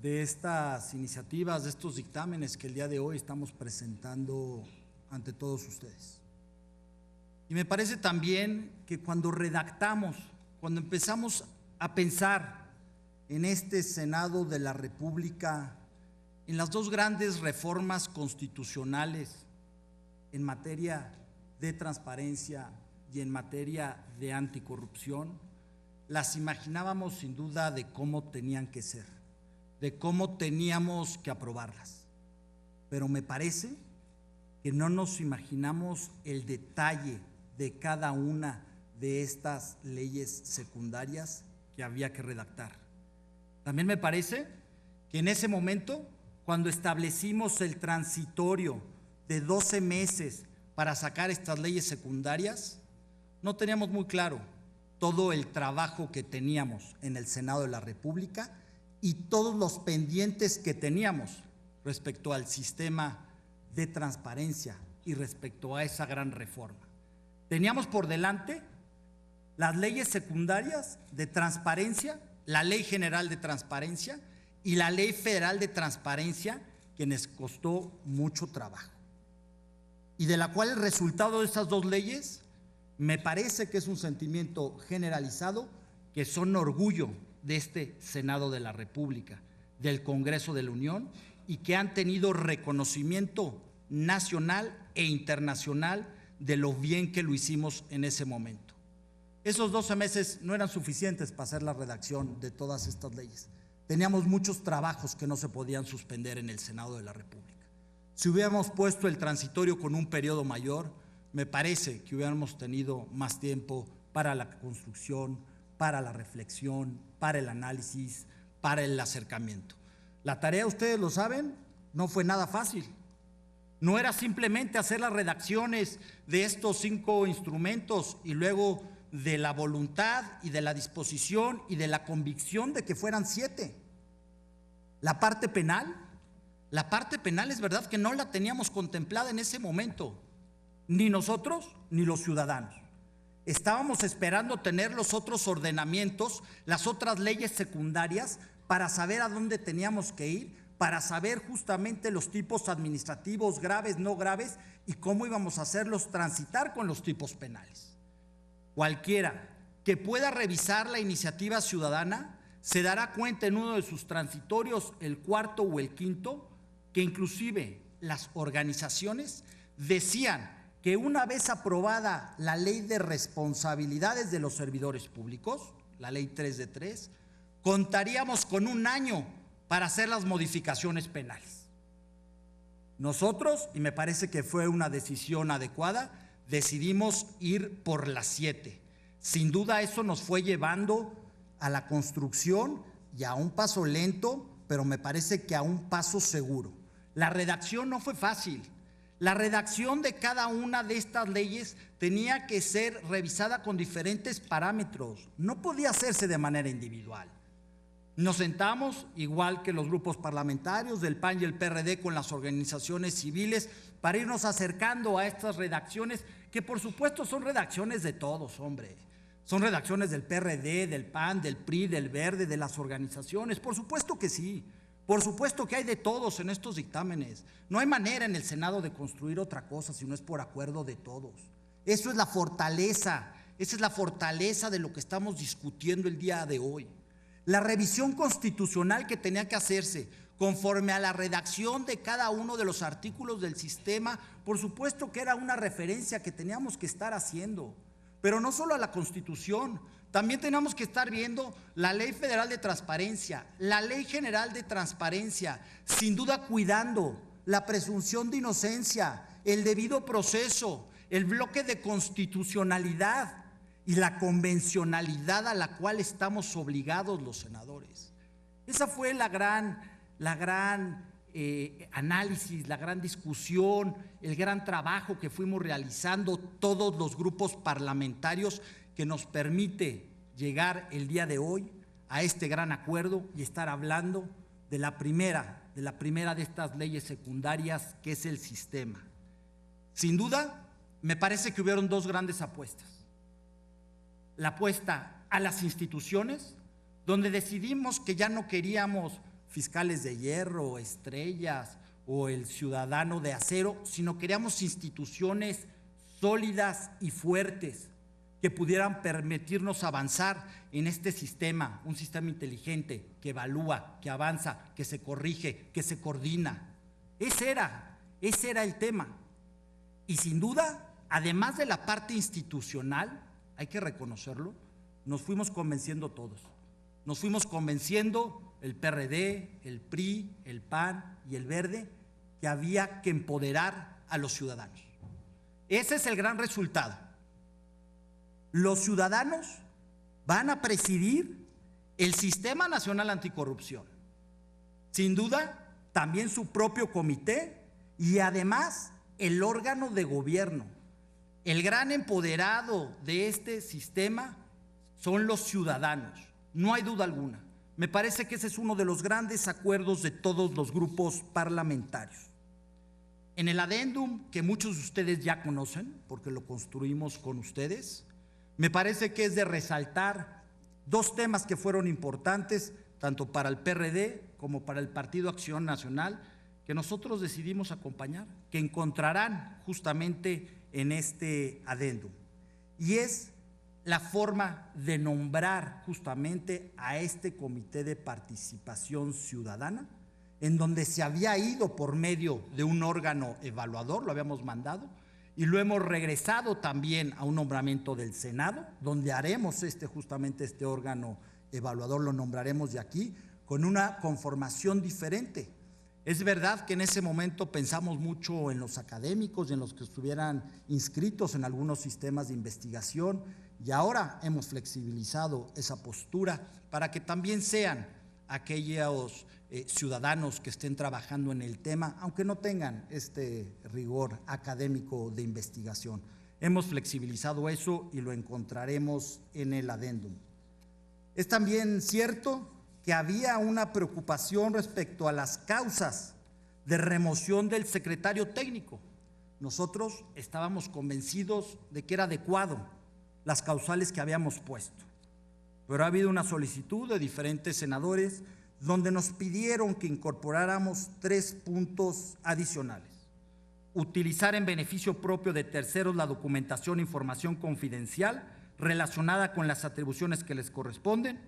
de estas iniciativas, de estos dictámenes que el día de hoy estamos presentando ante todos ustedes. Y me parece también que cuando redactamos, cuando empezamos a pensar en este Senado de la República, en las dos grandes reformas constitucionales en materia de transparencia y en materia de anticorrupción, las imaginábamos sin duda de cómo tenían que ser, de cómo teníamos que aprobarlas. Pero me parece que no nos imaginamos el detalle de cada una de estas leyes secundarias que había que redactar. También me parece que en ese momento, cuando establecimos el transitorio de 12 meses para sacar estas leyes secundarias, no teníamos muy claro todo el trabajo que teníamos en el Senado de la República y todos los pendientes que teníamos respecto al sistema de transparencia y respecto a esa gran reforma. Teníamos por delante las leyes secundarias de transparencia, la Ley General de Transparencia y la Ley Federal de Transparencia, que nos costó mucho trabajo, y de la cual el resultado de estas dos leyes me parece que es un sentimiento generalizado, que son orgullo de este Senado de la República, del Congreso de la Unión, y que han tenido reconocimiento nacional e internacional de lo bien que lo hicimos en ese momento. Esos 12 meses no eran suficientes para hacer la redacción de todas estas leyes. Teníamos muchos trabajos que no se podían suspender en el Senado de la República. Si hubiéramos puesto el transitorio con un periodo mayor, me parece que hubiéramos tenido más tiempo para la construcción, para la reflexión, para el análisis, para el acercamiento. La tarea, ustedes lo saben, no fue nada fácil. No era simplemente hacer las redacciones de estos 5 instrumentos y luego de la voluntad y de la disposición y de la convicción de que fueran 7. La parte penal es verdad que no la teníamos contemplada en ese momento, ni nosotros ni los ciudadanos. Estábamos esperando tener los otros ordenamientos, las otras leyes secundarias, para saber a dónde teníamos que ir, para saber justamente los tipos administrativos graves, no graves, y cómo íbamos a hacerlos transitar con los tipos penales. Cualquiera que pueda revisar la iniciativa ciudadana se dará cuenta en uno de sus transitorios, el 4º o el 5º, que inclusive las organizaciones decían que una vez aprobada la ley de responsabilidades de los servidores públicos, la ley 3 de 3, contaríamos con 1 año para hacer las modificaciones penales. Nosotros, y me parece que fue una decisión adecuada, decidimos ir por las 7. Sin duda eso nos fue llevando a la construcción y a un paso lento, pero me parece que a un paso seguro. La redacción no fue fácil. La redacción de cada una de estas leyes tenía que ser revisada con diferentes parámetros. No podía hacerse de manera individual. Nos sentamos, igual que los grupos parlamentarios del PAN y el PRD, con las organizaciones civiles para irnos acercando a estas redacciones, que por supuesto son redacciones de todos, hombre. Son redacciones del PRD, del PAN, del PRI, del Verde, de las organizaciones. Por supuesto que sí. Por supuesto que hay de todos en estos dictámenes. No hay manera en el Senado de construir otra cosa si no es por acuerdo de todos. Eso es la fortaleza, esa es la fortaleza de lo que estamos discutiendo el día de hoy. La revisión constitucional que tenía que hacerse conforme a la redacción de cada uno de los artículos del sistema, por supuesto que era una referencia que teníamos que estar haciendo. Pero no solo a la Constitución, también tenemos que estar viendo la Ley Federal de Transparencia, la Ley General de Transparencia, sin duda cuidando la presunción de inocencia, el debido proceso, el bloque de constitucionalidad y la convencionalidad a la cual estamos obligados los senadores. Esa fue la gran análisis, la gran discusión, el gran trabajo que fuimos realizando todos los grupos parlamentarios, que nos permite llegar el día de hoy a este gran acuerdo y estar hablando de la primera de estas leyes secundarias, que es el sistema. Sin duda, me parece que hubieron dos grandes apuestas. La apuesta a las instituciones, donde decidimos que ya no queríamos fiscales de hierro, estrellas o el ciudadano de acero, sino queríamos instituciones sólidas y fuertes que pudieran permitirnos avanzar en este sistema, un sistema inteligente que evalúa, que avanza, que se corrige, que se coordina. Ese era el tema. Y sin duda, además de la parte institucional, hay que reconocerlo, nos fuimos convenciendo todos. Nos fuimos convenciendo el PRD, el PRI, el PAN y el Verde, que había que empoderar a los ciudadanos. Ese es el gran resultado. Los ciudadanos van a presidir el Sistema Nacional Anticorrupción. Sin duda, también su propio comité y además el órgano de gobierno. El gran empoderado de este sistema son los ciudadanos, no hay duda alguna. Me parece que ese es uno de los grandes acuerdos de todos los grupos parlamentarios. En el adendum, que muchos de ustedes ya conocen, porque lo construimos con ustedes, me parece que es de resaltar dos temas que fueron importantes, tanto para el PRD como para el Partido Acción Nacional, que nosotros decidimos acompañar, que encontrarán justamente en este adendum. Y es la forma de nombrar justamente a este Comité de Participación Ciudadana, en donde se había ido por medio de un órgano evaluador, lo habíamos mandado, y lo hemos regresado también a un nombramiento del Senado, donde haremos justamente este órgano evaluador, lo nombraremos de aquí, con una conformación diferente. Es verdad que en ese momento pensamos mucho en los académicos y en los que estuvieran inscritos en algunos sistemas de investigación, y ahora hemos flexibilizado esa postura para que también sean aquellos ciudadanos que estén trabajando en el tema, aunque no tengan este rigor académico de investigación. Hemos flexibilizado eso y lo encontraremos en el adendum. Es también cierto que había una preocupación respecto a las causas de remoción del secretario técnico. Nosotros estábamos convencidos de que era adecuado las causales que habíamos puesto, pero ha habido una solicitud de diferentes senadores donde nos pidieron que incorporáramos 3 puntos adicionales. Utilizar en beneficio propio de terceros la documentación e información confidencial relacionada con las atribuciones que les corresponden.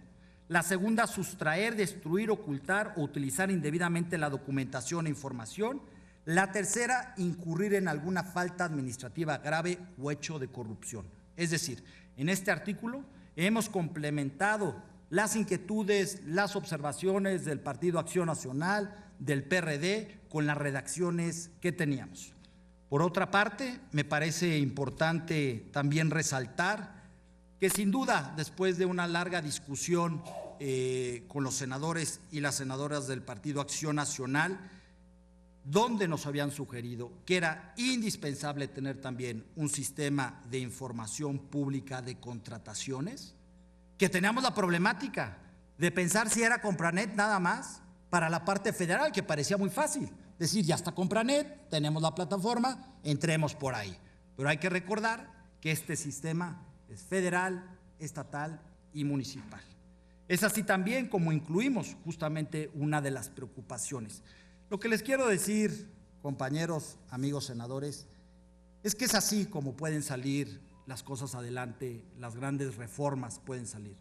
La segunda, sustraer, destruir, ocultar o utilizar indebidamente la documentación e información. La tercera, incurrir en alguna falta administrativa grave o hecho de corrupción. Es decir, en este artículo hemos complementado las inquietudes, las observaciones del Partido Acción Nacional, del PRD, con las redacciones que teníamos. Por otra parte, me parece importante también resaltar que sin duda, después de una larga discusión con los senadores y las senadoras del Partido Acción Nacional, donde nos habían sugerido que era indispensable tener también un sistema de información pública de contrataciones, que teníamos la problemática de pensar si era Compranet nada más para la parte federal, que parecía muy fácil. Decir, ya está Compranet, tenemos la plataforma, entremos por ahí. Pero hay que recordar que este sistema es federal, estatal y municipal. Es así también como incluimos justamente una de las preocupaciones. Lo que les quiero decir, compañeros, amigos senadores, es que es así como pueden salir las cosas adelante, las grandes reformas pueden salir.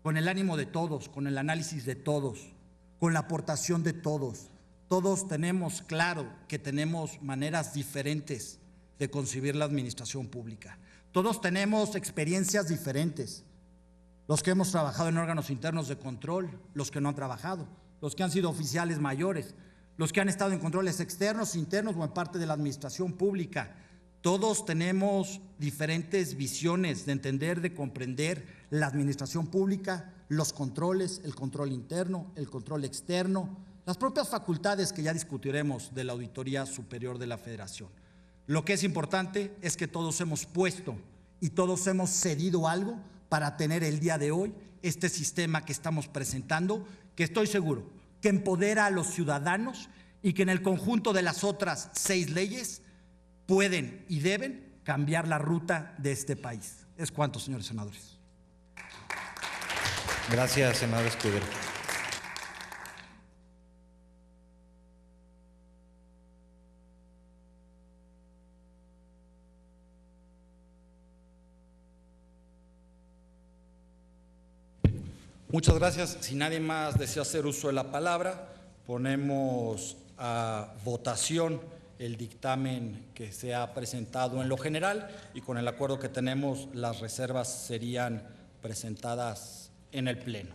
Con el ánimo de todos, con el análisis de todos, con la aportación de todos. Todos tenemos claro que tenemos maneras diferentes de concebir la administración pública. Todos tenemos experiencias diferentes. Los que hemos trabajado en órganos internos de control, los que no han trabajado, los que han sido oficiales mayores, los que han estado en controles externos, internos o en parte de la administración pública. Todos tenemos diferentes visiones de entender, de comprender la administración pública, los controles, el control interno, el control externo, las propias facultades que ya discutiremos de la Auditoría Superior de la Federación. Lo que es importante es que todos hemos puesto y todos hemos cedido algo para tener el día de hoy este sistema que estamos presentando, que estoy seguro que empodera a los ciudadanos y que en el conjunto de las otras 6 leyes pueden y deben cambiar la ruta de este país. Es cuanto, señores senadores. Gracias, senador Escudero. Muchas gracias. Si nadie más desea hacer uso de la palabra, ponemos a votación el dictamen que se ha presentado en lo general y con el acuerdo que tenemos, las reservas serían presentadas en el Pleno.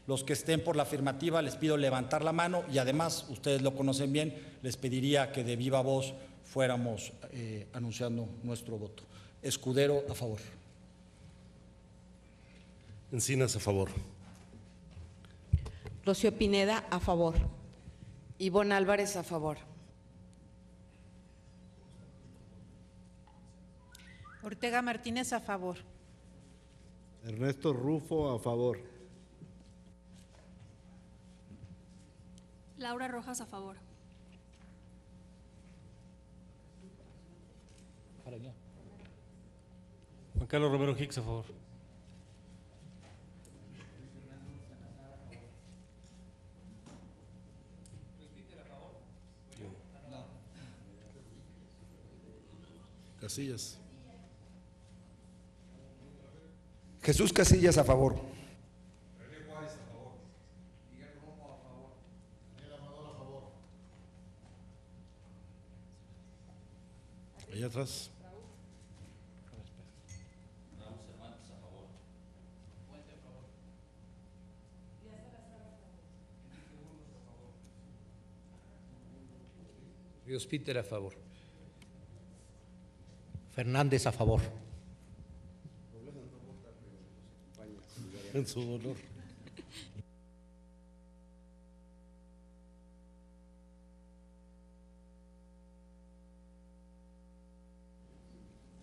Los que estén por la afirmativa les pido levantar la mano y además, ustedes lo conocen bien, les pediría que de viva voz fuéramos anunciando nuestro voto. Escudero, a favor. Encinas, a favor. Rocío Pineda, a favor. Ivonne Álvarez, a favor. Ortega Martínez, a favor. Ernesto Rufo, a favor. Laura Rojas, a favor. Juan Carlos Romero Hicks, a favor. Casillas. Jesús Casillas, a favor. René Juárez, a favor. Miguel Romo, a favor. Daniel Amador, a favor. Allá atrás. Raúl Cervantes, a favor. Fuente, a favor. Ríos Peter, a favor. Fernández, a favor. En su honor.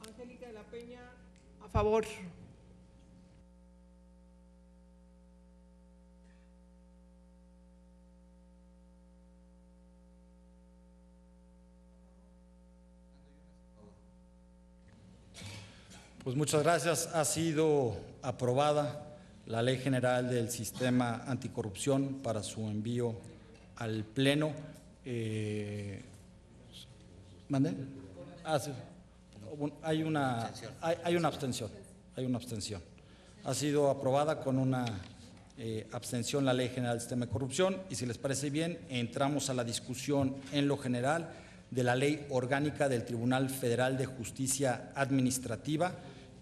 Angélica de la Peña, a favor. Pues muchas gracias. Ha sido aprobada la Ley General del Sistema Anticorrupción para su envío al Pleno. ¿Mande? Sí. Hay una abstención. Hay una abstención. Ha sido aprobada con una abstención la Ley General del Sistema de Corrupción y si les parece bien, entramos a la discusión en lo general de la Ley Orgánica del Tribunal Federal de Justicia Administrativa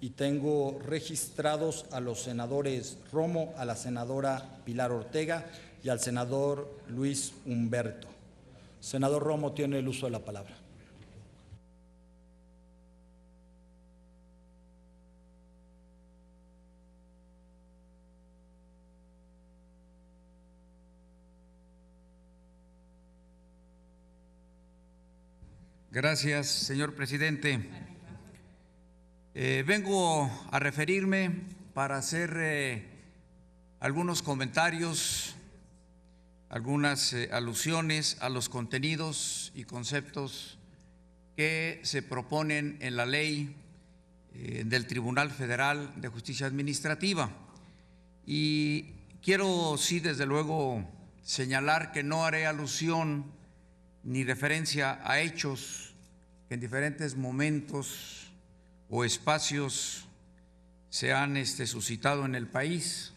y tengo registrados a los senadores Romo, a la senadora Pilar Ortega y al senador Luis Humberto. Senador Romo tiene el uso de la palabra. Gracias, señor presidente. Vengo a referirme para hacer algunos comentarios, algunas alusiones a los contenidos y conceptos que se proponen en la ley del Tribunal Federal de Justicia Administrativa. Y quiero, sí, desde luego, señalar que no haré alusión ni referencia a hechos que en diferentes momentos o espacios se han suscitado en el país,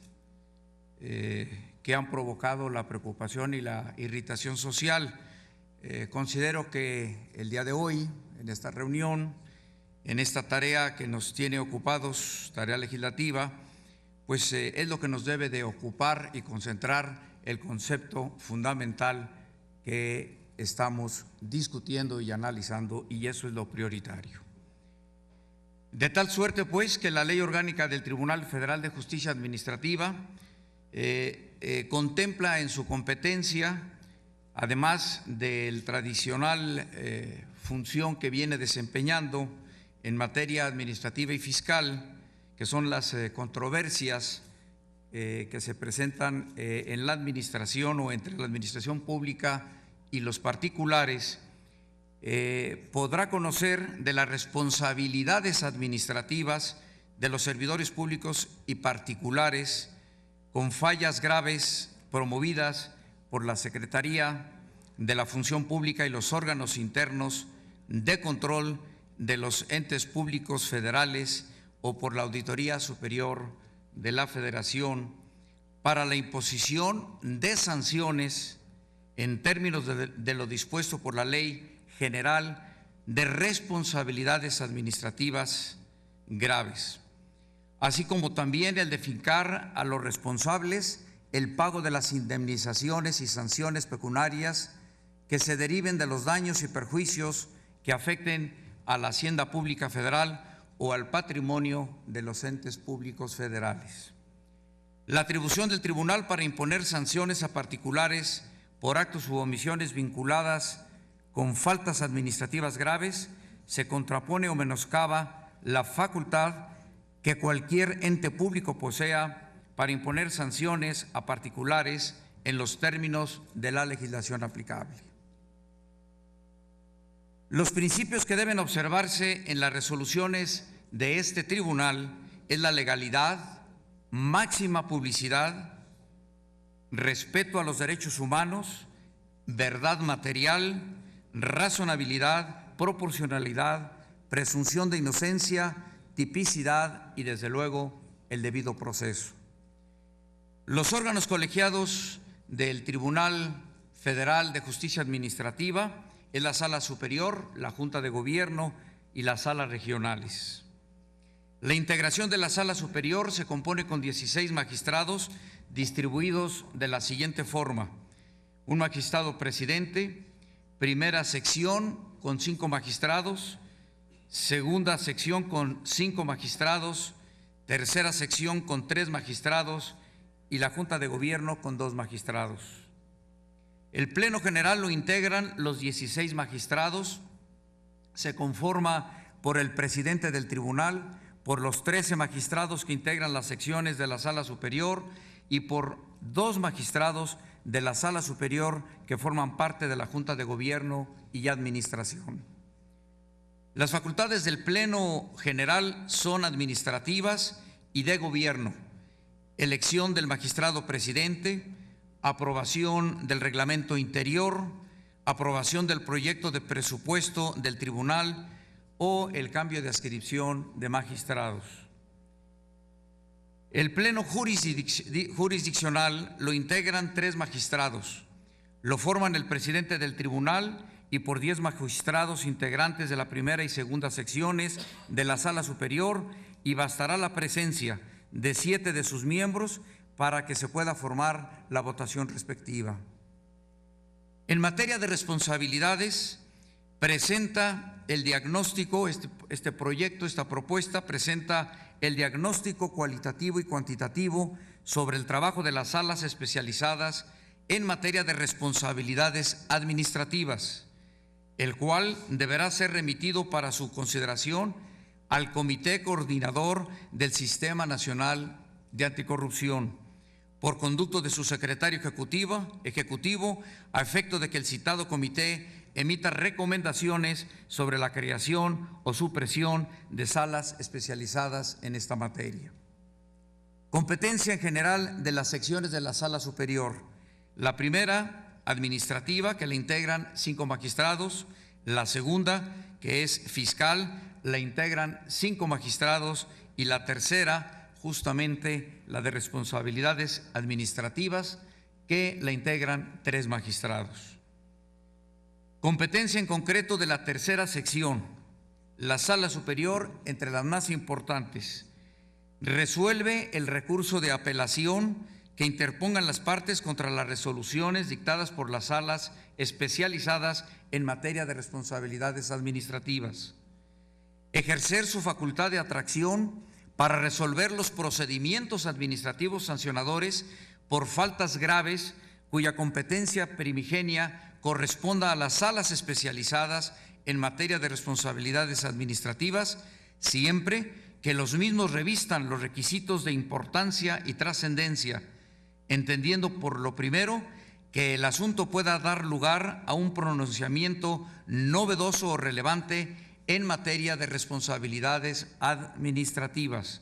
que han provocado la preocupación y la irritación social. Considero que el día de hoy, en esta reunión, en esta tarea que nos tiene ocupados, tarea legislativa, pues es lo que nos debe de ocupar y concentrar el concepto fundamental que estamos discutiendo y analizando, y eso es lo prioritario. De tal suerte, pues, que la Ley Orgánica del Tribunal Federal de Justicia Administrativa contempla en su competencia, además del tradicional función que viene desempeñando en materia administrativa y fiscal, que son las controversias que se presentan en la administración o entre la administración pública y los particulares, podrá conocer de las responsabilidades administrativas de los servidores públicos y particulares con fallas graves promovidas por la Secretaría de la Función Pública y los órganos internos de control de los entes públicos federales o por la Auditoría Superior de la Federación para la imposición de sanciones en términos de lo dispuesto por la Ley General de Responsabilidades Administrativas Graves, así como también el de fijar a los responsables el pago de las indemnizaciones y sanciones pecuniarias que se deriven de los daños y perjuicios que afecten a la hacienda pública federal o al patrimonio de los entes públicos federales. La atribución del tribunal para imponer sanciones a particulares por actos u omisiones vinculadas con faltas administrativas graves se contrapone o menoscaba la facultad que cualquier ente público posea para imponer sanciones a particulares en los términos de la legislación aplicable. Los principios que deben observarse en las resoluciones de este tribunal es la legalidad, máxima publicidad, respeto a los derechos humanos, verdad material, razonabilidad, proporcionalidad, presunción de inocencia, tipicidad y, desde luego, el debido proceso. Los órganos colegiados del Tribunal Federal de Justicia Administrativa es la Sala Superior, la Junta de Gobierno y las salas regionales. La integración de la Sala Superior se compone con 16 magistrados distribuidos de la siguiente forma: un magistrado presidente, primera sección con 5 magistrados, segunda sección con 5 magistrados, tercera sección con 3 magistrados y la Junta de Gobierno con 2 magistrados. El Pleno General lo integran los 16 magistrados, se conforma por el presidente del tribunal, por los 13 magistrados que integran las secciones de la Sala Superior y por 2 magistrados de la Sala Superior que forman parte de la Junta de Gobierno y Administración. Las facultades del Pleno General son administrativas y de gobierno: elección del magistrado presidente, aprobación del reglamento interior, aprobación del proyecto de presupuesto del tribunal o el cambio de adscripción de magistrados. El Pleno Jurisdiccional lo integran 3 magistrados, lo forman el presidente del tribunal y por 10 magistrados integrantes de la primera y segunda secciones de la Sala Superior, y bastará la presencia de 7 de sus miembros para que se pueda formar la votación respectiva. En materia de responsabilidades, presenta el diagnóstico, este proyecto, esta propuesta presenta el diagnóstico cualitativo y cuantitativo sobre el trabajo de las salas especializadas en materia de responsabilidades administrativas, el cual deberá ser remitido para su consideración al Comité Coordinador del Sistema Nacional de Anticorrupción, por conducto de su secretario ejecutivo, a efecto de que el citado comité emita recomendaciones sobre la creación o supresión de salas especializadas en esta materia. Competencia en general de las secciones de la Sala Superior. La primera, administrativa, que la integran 5 magistrados. La segunda, que es fiscal, la integran 5 magistrados. Y la tercera, justamente la de responsabilidades administrativas, que la integran 3 magistrados. Competencia en concreto de la tercera sección. La Sala Superior, entre las más importantes, resuelve el recurso de apelación que interpongan las partes contra las resoluciones dictadas por las salas especializadas en materia de responsabilidades administrativas. Ejercer su facultad de atracción para resolver los procedimientos administrativos sancionadores por faltas graves cuya competencia primigenia corresponda a las salas especializadas en materia de responsabilidades administrativas, siempre que los mismos revistan los requisitos de importancia y trascendencia, entendiendo por lo primero que el asunto pueda dar lugar a un pronunciamiento novedoso o relevante en materia de responsabilidades administrativas,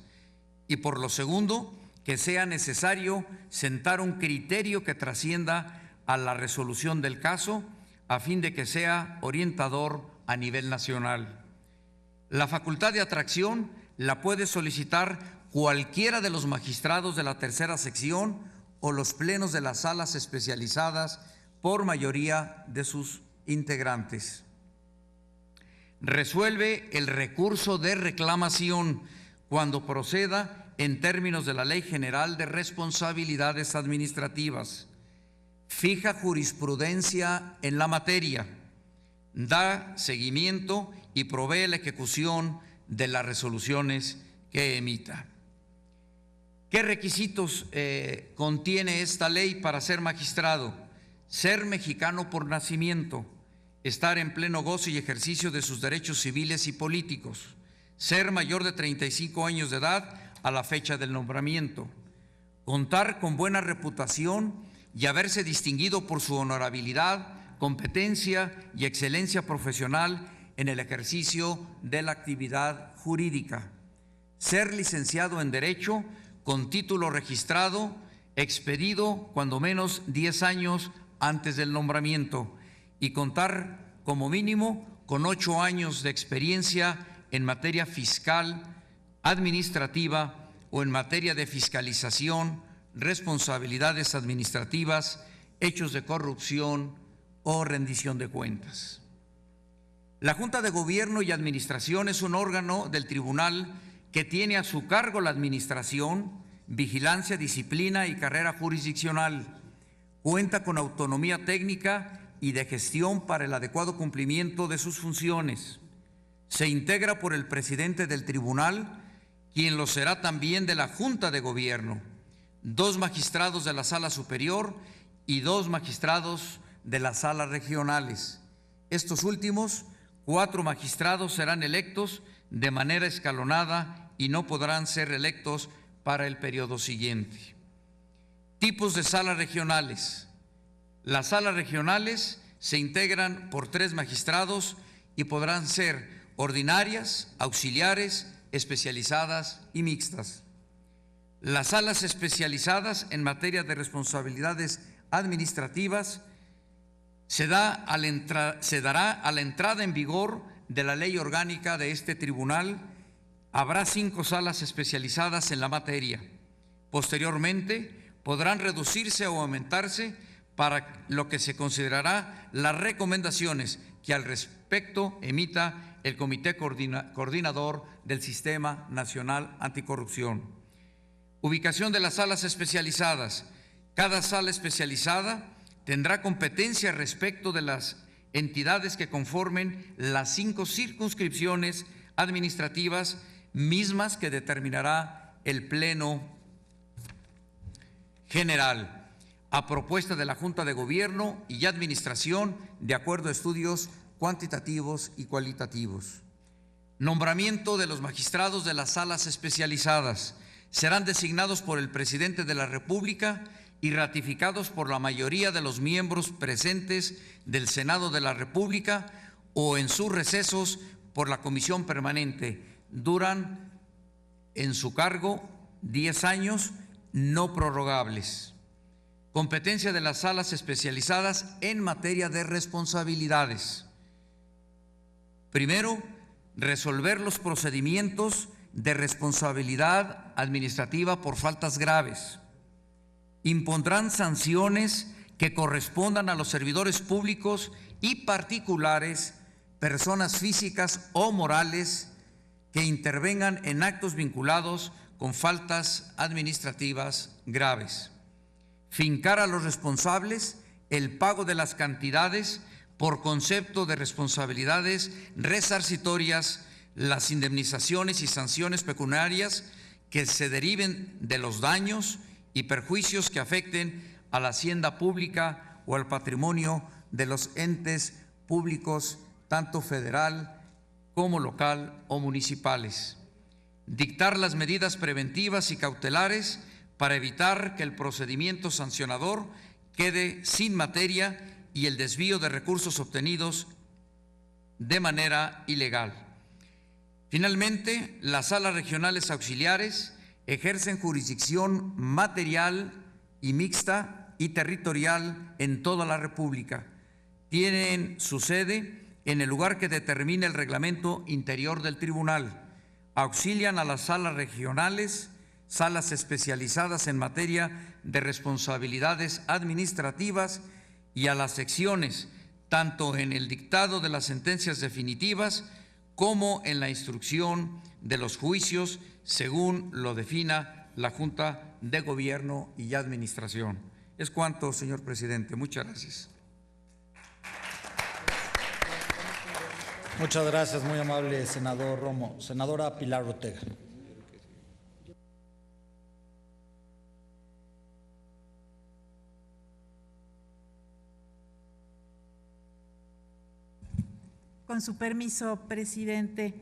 y por lo segundo, que sea necesario sentar un criterio que trascienda a la resolución del caso, a fin de que sea orientador a nivel nacional. La facultad de atracción la puede solicitar cualquiera de los magistrados de la tercera sección o los plenos de las salas especializadas por mayoría de sus integrantes. Resuelve el recurso de reclamación cuando proceda en términos de la Ley General de Responsabilidades Administrativas. Fija jurisprudencia en la materia, da seguimiento y provee la ejecución de las resoluciones que emita. ¿Qué requisitos contiene esta ley para ser magistrado? Ser mexicano por nacimiento, estar en pleno gozo y ejercicio de sus derechos civiles y políticos, ser mayor de 35 años de edad a la fecha del nombramiento, contar con buena reputación y haberse distinguido por su honorabilidad, competencia y excelencia profesional en el ejercicio de la actividad jurídica, ser licenciado en Derecho con título registrado, expedido cuando menos 10 años antes del nombramiento, y contar como mínimo con 8 años de experiencia en materia fiscal, administrativa o en materia de fiscalización, responsabilidades administrativas, hechos de corrupción o rendición de cuentas. La Junta de Gobierno y Administración es un órgano del tribunal que tiene a su cargo la administración, vigilancia, disciplina y carrera jurisdiccional. Cuenta con autonomía técnica y de gestión para el adecuado cumplimiento de sus funciones. Se integra por el presidente del tribunal, quien lo será también de la Junta de Gobierno, 2 magistrados de la Sala Superior y 2 magistrados de las salas regionales. Estos últimos 4 magistrados serán electos de manera escalonada y no podrán ser electos para el periodo siguiente. Tipos de salas regionales. Las salas regionales se integran por 3 magistrados y podrán ser ordinarias, auxiliares, especializadas y mixtas. Las salas especializadas en materia de responsabilidades administrativas se dará a la entrada en vigor de la ley orgánica de este tribunal. Habrá 5 salas especializadas en la materia. Posteriormente, podrán reducirse o aumentarse para lo que se considerará las recomendaciones que al respecto emita el Comité Coordinador del Sistema Nacional Anticorrupción. Ubicación de las salas especializadas. Cada sala especializada tendrá competencia respecto de las entidades que conformen las 5 circunscripciones administrativas mismas que determinará el Pleno General, a propuesta de la Junta de Gobierno y Administración, de acuerdo a estudios cuantitativos y cualitativos. Nombramiento de los magistrados de las salas especializadas. Serán designados por el presidente de la República y ratificados por la mayoría de los miembros presentes del Senado de la República o en sus recesos por la Comisión Permanente. Duran en su cargo 10 años no prorrogables. Competencia de las salas especializadas en materia de responsabilidades. Primero, resolver los procedimientos de responsabilidad administrativa por faltas graves. Impondrán sanciones que correspondan a los servidores públicos y particulares, personas físicas o morales que intervengan en actos vinculados con faltas administrativas graves. Fincar a los responsables el pago de las cantidades por concepto de responsabilidades resarcitorias, las indemnizaciones y sanciones pecuniarias que se deriven de los daños y perjuicios que afecten a la hacienda pública o al patrimonio de los entes públicos, tanto federal como local o municipales. Dictar las medidas preventivas y cautelares para evitar que el procedimiento sancionador quede sin materia y el desvío de recursos obtenidos de manera ilegal. Finalmente, las salas regionales auxiliares ejercen jurisdicción material y mixta y territorial en toda la República. Tienen su sede en el lugar que determine el reglamento interior del tribunal. Auxilian a las salas regionales, salas especializadas en materia de responsabilidades administrativas y a las secciones, tanto en el dictado de las sentencias definitivas como en la instrucción de los juicios, según lo defina la Junta de Gobierno y Administración. Es cuanto, señor presidente. Muchas gracias. Muchas gracias, muy amable senador Romo. Senadora Pilar Ortega. Con su permiso, presidente.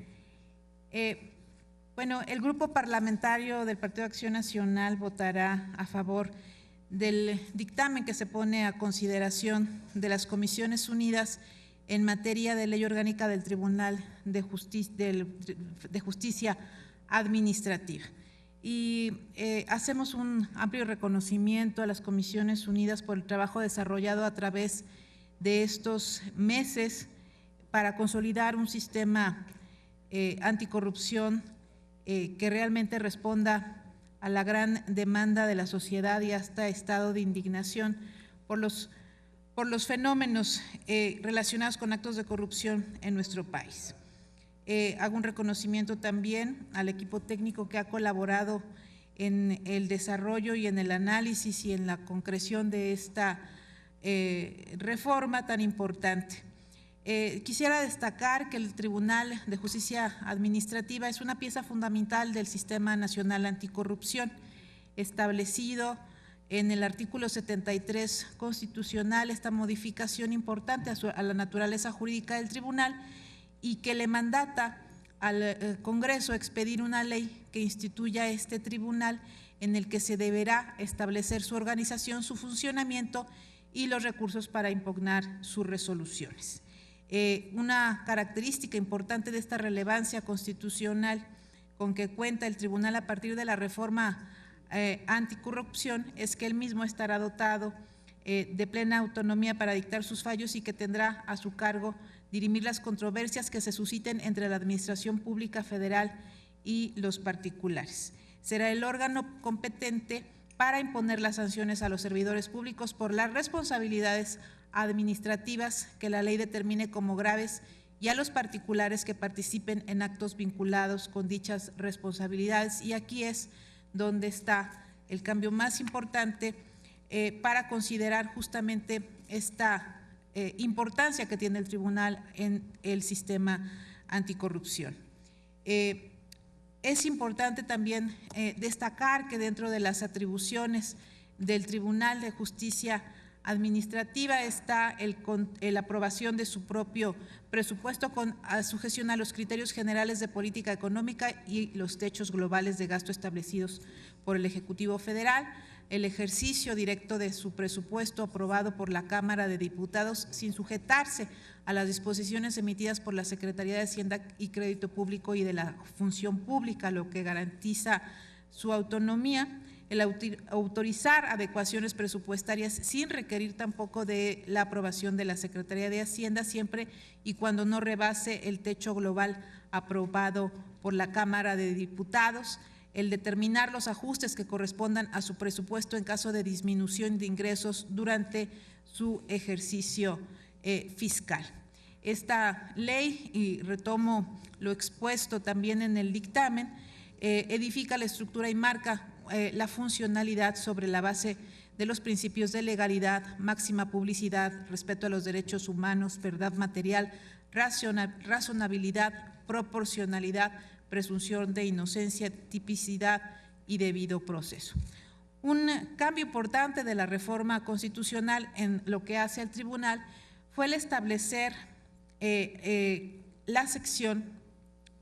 Bueno, el Grupo Parlamentario del Partido de Acción Nacional votará a favor del dictamen que se pone a consideración de las Comisiones Unidas en materia de Ley Orgánica del Tribunal de Justicia Administrativa. Y hacemos un amplio reconocimiento a las Comisiones Unidas por el trabajo desarrollado a través de estos meses para consolidar un sistema anticorrupción que realmente responda a la gran demanda de la sociedad y hasta estado de indignación por los fenómenos relacionados con actos de corrupción en nuestro país. Hago un reconocimiento también al equipo técnico que ha colaborado en el desarrollo y en el análisis y en la concreción de esta reforma tan importante. Quisiera destacar que el Tribunal de Justicia Administrativa es una pieza fundamental del Sistema Nacional Anticorrupción, establecido en el artículo 73 constitucional, esta modificación importante a la naturaleza jurídica del tribunal y que le mandata al Congreso expedir una ley que instituya este tribunal en el que se deberá establecer su organización, su funcionamiento y los recursos para impugnar sus resoluciones. Una característica importante de esta relevancia constitucional con que cuenta el tribunal a partir de la reforma anticorrupción es que él mismo estará dotado de plena autonomía para dictar sus fallos y que tendrá a su cargo dirimir las controversias que se susciten entre la Administración Pública Federal y los particulares. Será el órgano competente para imponer las sanciones a los servidores públicos por las responsabilidades administrativas que la ley determine como graves y a los particulares que participen en actos vinculados con dichas responsabilidades. Y aquí es donde está el cambio más importante para considerar justamente esta importancia que tiene el tribunal en el sistema anticorrupción. Es importante también destacar que dentro de las atribuciones del Tribunal de Justicia administrativa está la aprobación de su propio presupuesto con sujeción a los criterios generales de política económica y los techos globales de gasto establecidos por el Ejecutivo Federal, el ejercicio directo de su presupuesto aprobado por la Cámara de Diputados sin sujetarse a las disposiciones emitidas por la Secretaría de Hacienda y Crédito Público y de la Función Pública, lo que garantiza su autonomía, el autorizar adecuaciones presupuestarias sin requerir tampoco de la aprobación de la Secretaría de Hacienda, siempre y cuando no rebase el techo global aprobado por la Cámara de Diputados, el determinar los ajustes que correspondan a su presupuesto en caso de disminución de ingresos durante su ejercicio fiscal. Esta ley, y retomo lo expuesto también en el dictamen, edifica la estructura y marca la funcionalidad sobre la base de los principios de legalidad, máxima publicidad, respeto a los derechos humanos, verdad material, razonabilidad, proporcionalidad, presunción de inocencia, tipicidad y debido proceso. Un cambio importante de la reforma constitucional en lo que hace al tribunal fue el establecer la sección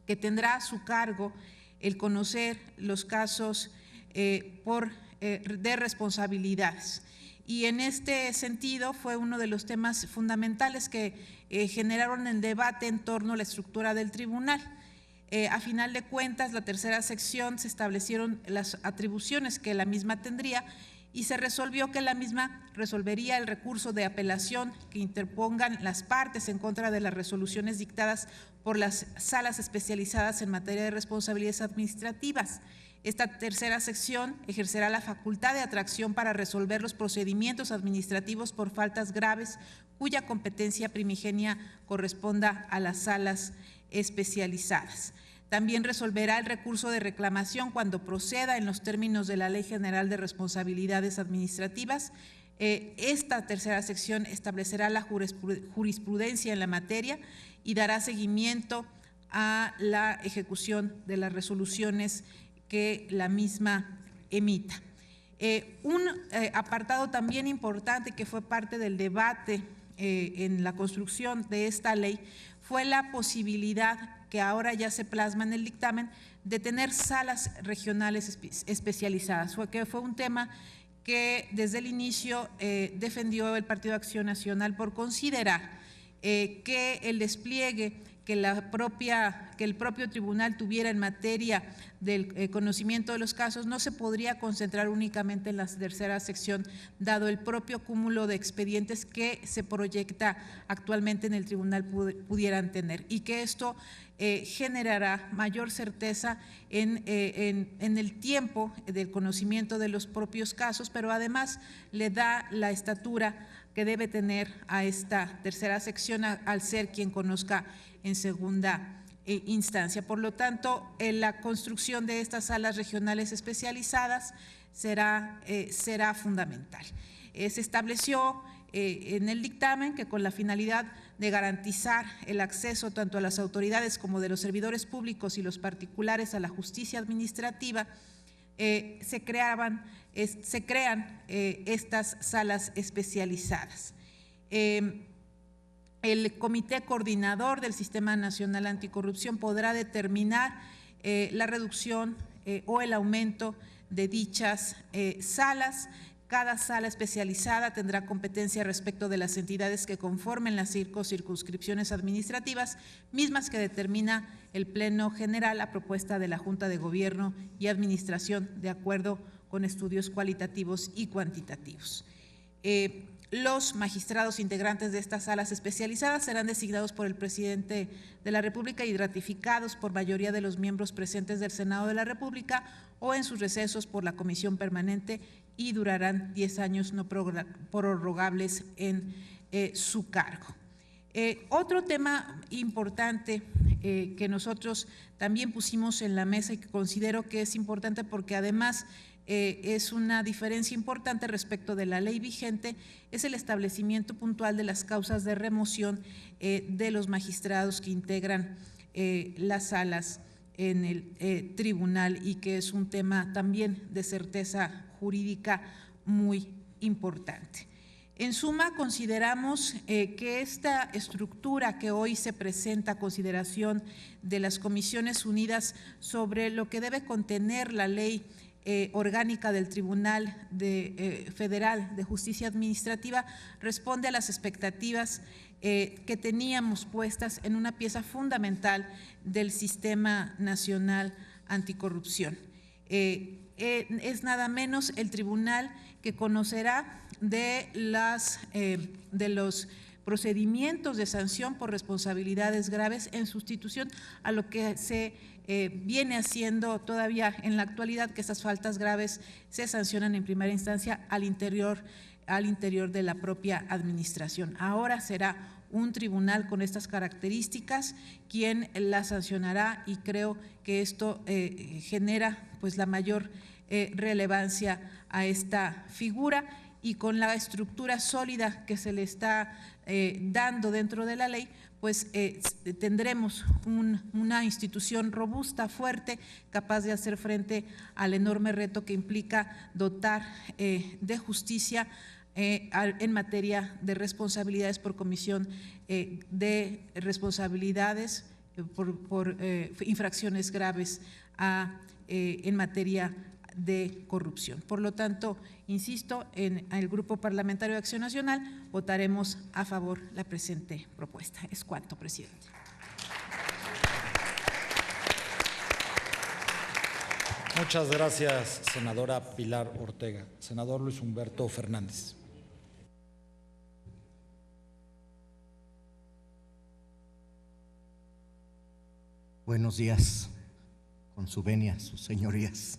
que tendrá a su cargo el conocer los casos de responsabilidades. Y en este sentido fue uno de los temas fundamentales que generaron el debate en torno a la estructura del tribunal. A final de cuentas, la tercera sección se establecieron las atribuciones que la misma tendría y se resolvió que la misma resolvería el recurso de apelación que interpongan las partes en contra de las resoluciones dictadas por las salas especializadas en materia de responsabilidades administrativas. Esta tercera sección ejercerá la facultad de atracción para resolver los procedimientos administrativos por faltas graves cuya competencia primigenia corresponda a las salas especializadas. También resolverá el recurso de reclamación cuando proceda en los términos de la Ley General de Responsabilidades Administrativas. Esta tercera sección establecerá la jurisprudencia en la materia y dará seguimiento a la ejecución de las resoluciones que la misma emita. Un apartado también importante que fue parte del debate en la construcción de esta ley fue la posibilidad que ahora ya se plasma en el dictamen de tener salas regionales especializadas. Fue un tema que desde el inicio defendió el Partido Acción Nacional por considerar que el despliegue que el propio tribunal tuviera en materia del conocimiento de los casos no se podría concentrar únicamente en la tercera sección, dado el propio cúmulo de expedientes que se proyecta actualmente en el tribunal pudieran tener, y que esto generará mayor certeza en el tiempo del conocimiento de los propios casos, pero además le da la estatura que debe tener a esta tercera sección al ser quien conozca en segunda instancia. Por lo tanto, la construcción de estas salas regionales especializadas será fundamental. Se estableció en el dictamen que con la finalidad de garantizar el acceso tanto a las autoridades como de los servidores públicos y los particulares a la justicia administrativa, se crean estas salas especializadas. El Comité Coordinador del Sistema Nacional Anticorrupción podrá determinar la reducción o el aumento de dichas salas. Cada sala especializada tendrá competencia respecto de las entidades que conformen las circunscripciones administrativas, mismas que determina el Pleno General a propuesta de la Junta de Gobierno y Administración, de acuerdo con estudios cualitativos y cuantitativos. Los magistrados integrantes de estas salas especializadas serán designados por el presidente de la República y ratificados por mayoría de los miembros presentes del Senado de la República o en sus recesos por la Comisión Permanente, y durarán 10 años no prorrogables en su cargo. Otro tema importante que nosotros también pusimos en la mesa y que considero que es importante porque además es una diferencia importante respecto de la ley vigente, es el establecimiento puntual de las causas de remoción de los magistrados que integran las salas en el tribunal, y que es un tema también de certeza jurídica muy importante. En suma, consideramos que esta estructura que hoy se presenta a consideración de las Comisiones Unidas sobre lo que debe contener la ley orgánica del Tribunal Federal de Justicia Administrativa responde a las expectativas que teníamos puestas en una pieza fundamental del Sistema Nacional Anticorrupción. Es nada menos el tribunal que conocerá de los procedimientos de sanción por responsabilidades graves en sustitución a lo que se viene haciendo todavía en la actualidad, que estas faltas graves se sancionan en primera instancia al interior de la propia administración. Ahora será un tribunal con estas características quien la sancionará, y creo que esto genera pues la mayor relevancia a esta figura, y con la estructura sólida que se le está dando dentro de la ley, pues tendremos una institución robusta, fuerte, capaz de hacer frente al enorme reto que implica dotar de justicia en materia de responsabilidades por comisión de responsabilidades por infracciones graves en materia de corrupción. Por lo tanto, insisto, en el Grupo Parlamentario de Acción Nacional votaremos a favor la presente propuesta. Es cuanto, presidente. Muchas gracias, senadora Pilar Ortega. Senador Luis Humberto Fernández. Buenos días, con su venia, sus señorías.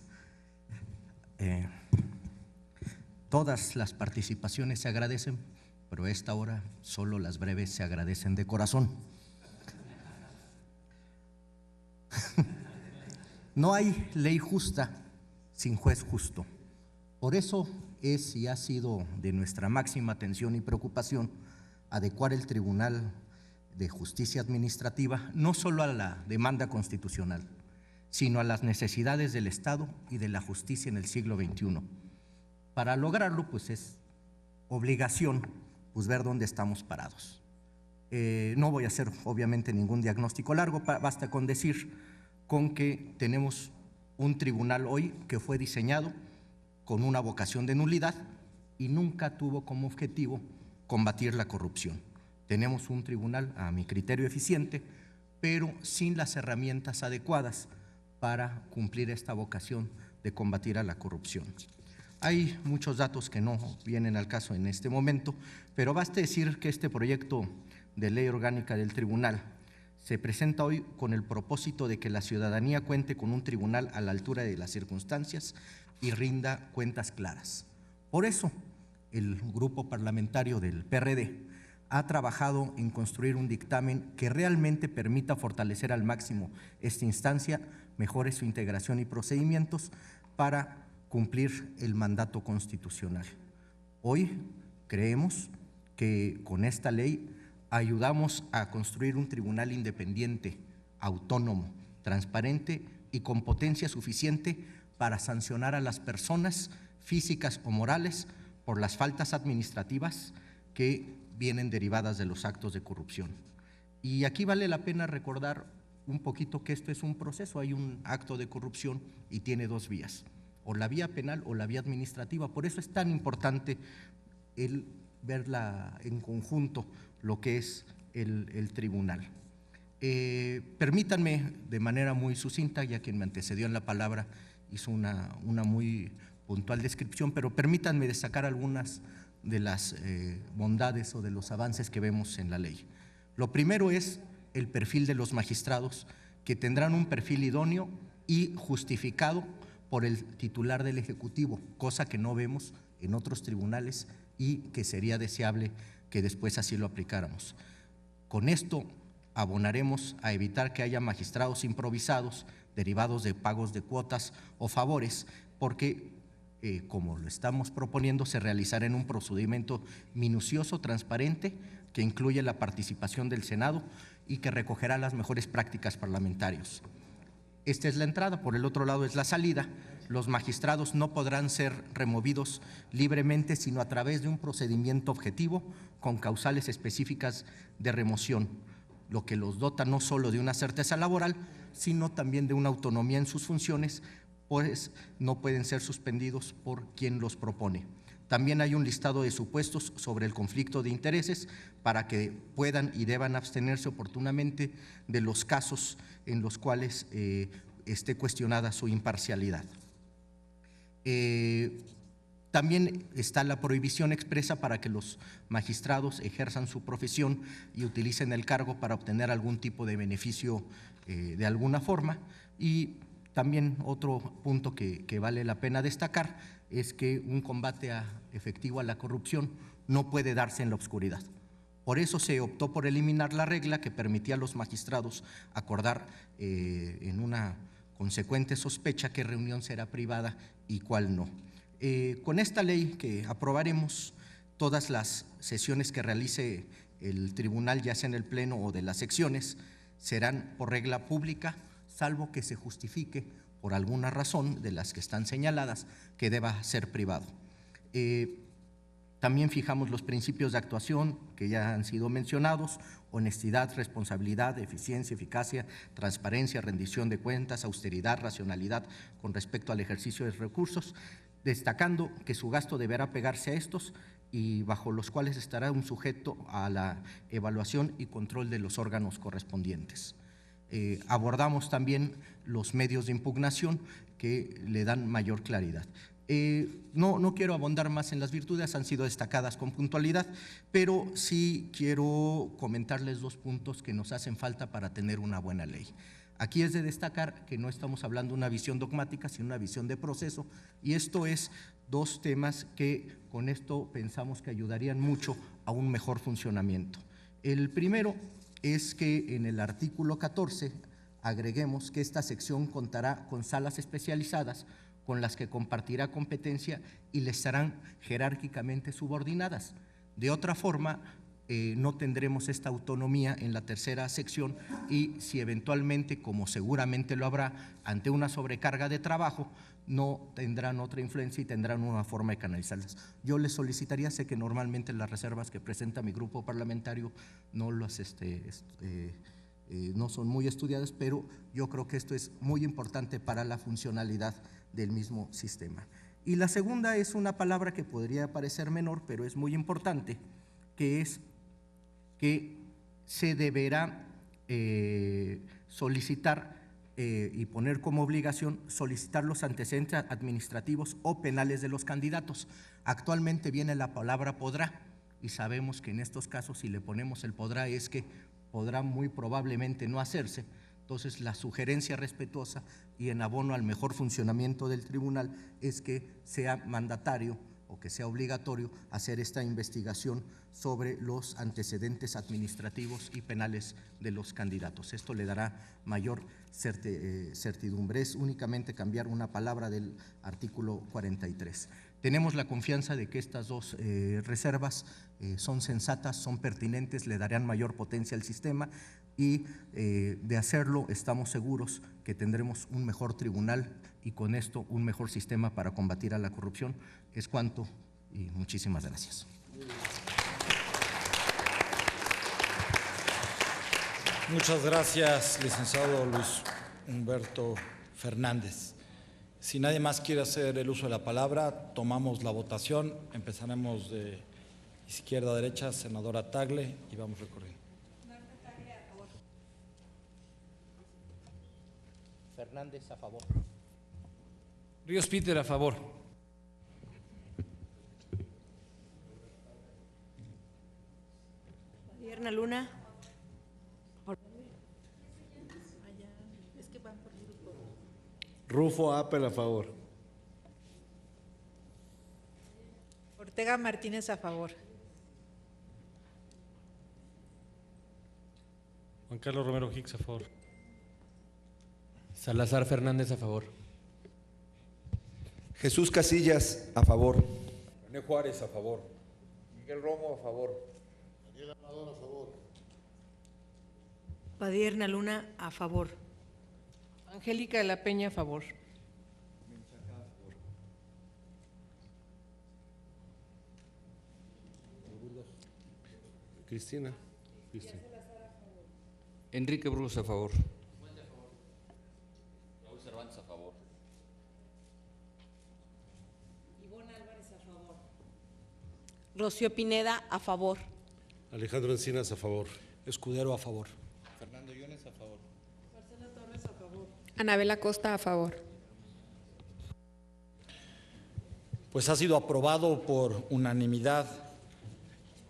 Todas las participaciones se agradecen, pero a esta hora solo las breves se agradecen de corazón. No hay ley justa sin juez justo. Por eso es y ha sido de nuestra máxima atención y preocupación adecuar el Tribunal de Justicia Administrativa no solo a la demanda constitucional, sino a las necesidades del Estado y de la justicia en el siglo XXI. Para lograrlo, pues es obligación pues ver dónde estamos parados. No voy a hacer obviamente ningún diagnóstico largo, basta con decir con que tenemos un tribunal hoy que fue diseñado con una vocación de nulidad y nunca tuvo como objetivo combatir la corrupción. Tenemos un tribunal, a mi criterio, eficiente, pero sin las herramientas adecuadas para cumplir esta vocación de combatir a la corrupción. Hay muchos datos que no vienen al caso en este momento, pero basta decir que este proyecto de ley orgánica del tribunal se presenta hoy con el propósito de que la ciudadanía cuente con un tribunal a la altura de las circunstancias y rinda cuentas claras. Por eso, el grupo parlamentario del PRD ha trabajado en construir un dictamen que realmente permita fortalecer al máximo esta instancia, mejore su integración y procedimientos para cumplir el mandato constitucional. Hoy creemos que con esta ley ayudamos a construir un tribunal independiente, autónomo, transparente y con potencia suficiente para sancionar a las personas físicas o morales por las faltas administrativas que vienen derivadas de los actos de corrupción. Y aquí vale la pena recordar un poquito que esto es un proceso, hay un acto de corrupción y tiene dos vías, o la vía penal o la vía administrativa. Por eso es tan importante el verla en conjunto lo que es el tribunal. Permítanme de manera muy sucinta, ya quien me antecedió en la palabra hizo una muy puntual descripción, pero permítanme destacar algunas de las bondades o de los avances que vemos en la ley. Lo primero es el perfil de los magistrados, que tendrán un perfil idóneo y justificado por el titular del Ejecutivo, cosa que no vemos en otros tribunales y que sería deseable que después así lo aplicáramos. Con esto abonaremos a evitar que haya magistrados improvisados derivados de pagos de cuotas o favores, porque como lo estamos proponiendo, se realizará en un procedimiento minucioso, transparente, que incluye la participación del Senado y que recogerá las mejores prácticas parlamentarias. Esta es la entrada, por el otro lado es la salida. Los magistrados no podrán ser removidos libremente, sino a través de un procedimiento objetivo con causales específicas de remoción, lo que los dota no solo de una certeza laboral, sino también de una autonomía en sus funciones, pues no pueden ser suspendidos por quien los propone. También hay un listado de supuestos sobre el conflicto de intereses para que puedan y deban abstenerse oportunamente de los casos en los cuales esté cuestionada su imparcialidad. También está la prohibición expresa para que los magistrados ejerzan su profesión y utilicen el cargo para obtener algún tipo de beneficio de alguna forma. Y también otro punto que vale la pena destacar es que un combate efectivo a la corrupción no puede darse en la oscuridad. Por eso se optó por eliminar la regla que permitía a los magistrados acordar en una consecuente sospecha qué reunión será privada y cuál no. Con esta ley que aprobaremos, todas las sesiones que realice el tribunal, ya sea en el pleno o de las secciones, serán por regla pública, salvo que se justifique por alguna razón de las que están señaladas que deba ser privado. También fijamos los principios de actuación que ya han sido mencionados: honestidad, responsabilidad, eficiencia, eficacia, transparencia, rendición de cuentas, austeridad, racionalidad con respecto al ejercicio de recursos, destacando que su gasto deberá pegarse a estos y bajo los cuales estará un sujeto a la evaluación y control de los órganos correspondientes. Abordamos también los medios de impugnación que le dan mayor claridad. No quiero abundar más en las virtudes, han sido destacadas con puntualidad, pero sí quiero comentarles dos puntos que nos hacen falta para tener una buena ley. Aquí es de destacar que no estamos hablando de una visión dogmática, sino una visión de proceso, y esto es dos temas que con esto pensamos que ayudarían mucho a un mejor funcionamiento. El primero es que en el artículo 14 agreguemos que esta sección contará con salas especializadas con las que compartirá competencia y les serán jerárquicamente subordinadas. De otra forma, no tendremos esta autonomía en la tercera sección y si eventualmente, como seguramente lo habrá, ante una sobrecarga de trabajo, no tendrán otra influencia y tendrán una forma de canalizarlas. Yo les solicitaría, sé que normalmente las reservas que presenta mi grupo parlamentario no son muy estudiadas, pero yo creo que esto es muy importante para la funcionalidad del mismo sistema. Y la segunda es una palabra que podría parecer menor, pero es muy importante, que es que se deberá solicitar y poner como obligación solicitar los antecedentes administrativos o penales de los candidatos. Actualmente viene la palabra podrá y sabemos que en estos casos si le ponemos el podrá es que podrá muy probablemente no hacerse. Entonces la sugerencia respetuosa y en abono al mejor funcionamiento del tribunal es que sea mandatario o que sea obligatorio hacer esta investigación sobre los antecedentes administrativos y penales de los candidatos. Esto le dará mayor certidumbre. Es únicamente cambiar una palabra del artículo 43. Tenemos la confianza de que estas dos reservas son sensatas, son pertinentes, le darán mayor potencia al sistema y de hacerlo estamos seguros que tendremos un mejor tribunal y con esto un mejor sistema para combatir a la corrupción. Es cuanto y muchísimas gracias. Muchas gracias, licenciado Luis Humberto Fernández. Si nadie más quiere hacer el uso de la palabra, tomamos la votación. Empezaremos de izquierda a derecha, senadora Tagle, y vamos recorriendo. Fernández, a favor. Ríos Peter, a favor. Padierna Luna. Rufo Appel, a favor. Ortega Martínez, a favor. Juan Carlos Romero Hicks, a favor. Salazar Fernández, a favor. Jesús Casillas, a favor. René Juárez, a favor. Miguel Romo, a favor. Daniel Amador, a favor. Padierna Luna, a favor. Angélica de la Peña, a favor. Cristina. Enrique Burgos, a favor. Raúl Cervantes, a favor. Ivonne Álvarez, a favor. Rocío Pineda, a favor. Alejandro Encinas, a favor. Escudero, a favor. Fernando Yunes, a favor. Marcela Torres, a favor. Anabela Costa, a favor. Pues ha sido aprobado por unanimidad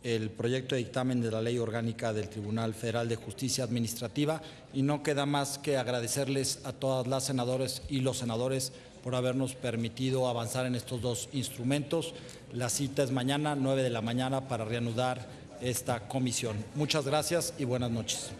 el proyecto de dictamen de la Ley Orgánica del Tribunal Federal de Justicia Administrativa y no queda más que agradecerles a todas las senadoras y los senadores por habernos permitido avanzar en estos dos instrumentos. La cita es mañana, 9 de la mañana, para reanudar esta comisión. Muchas gracias y buenas noches.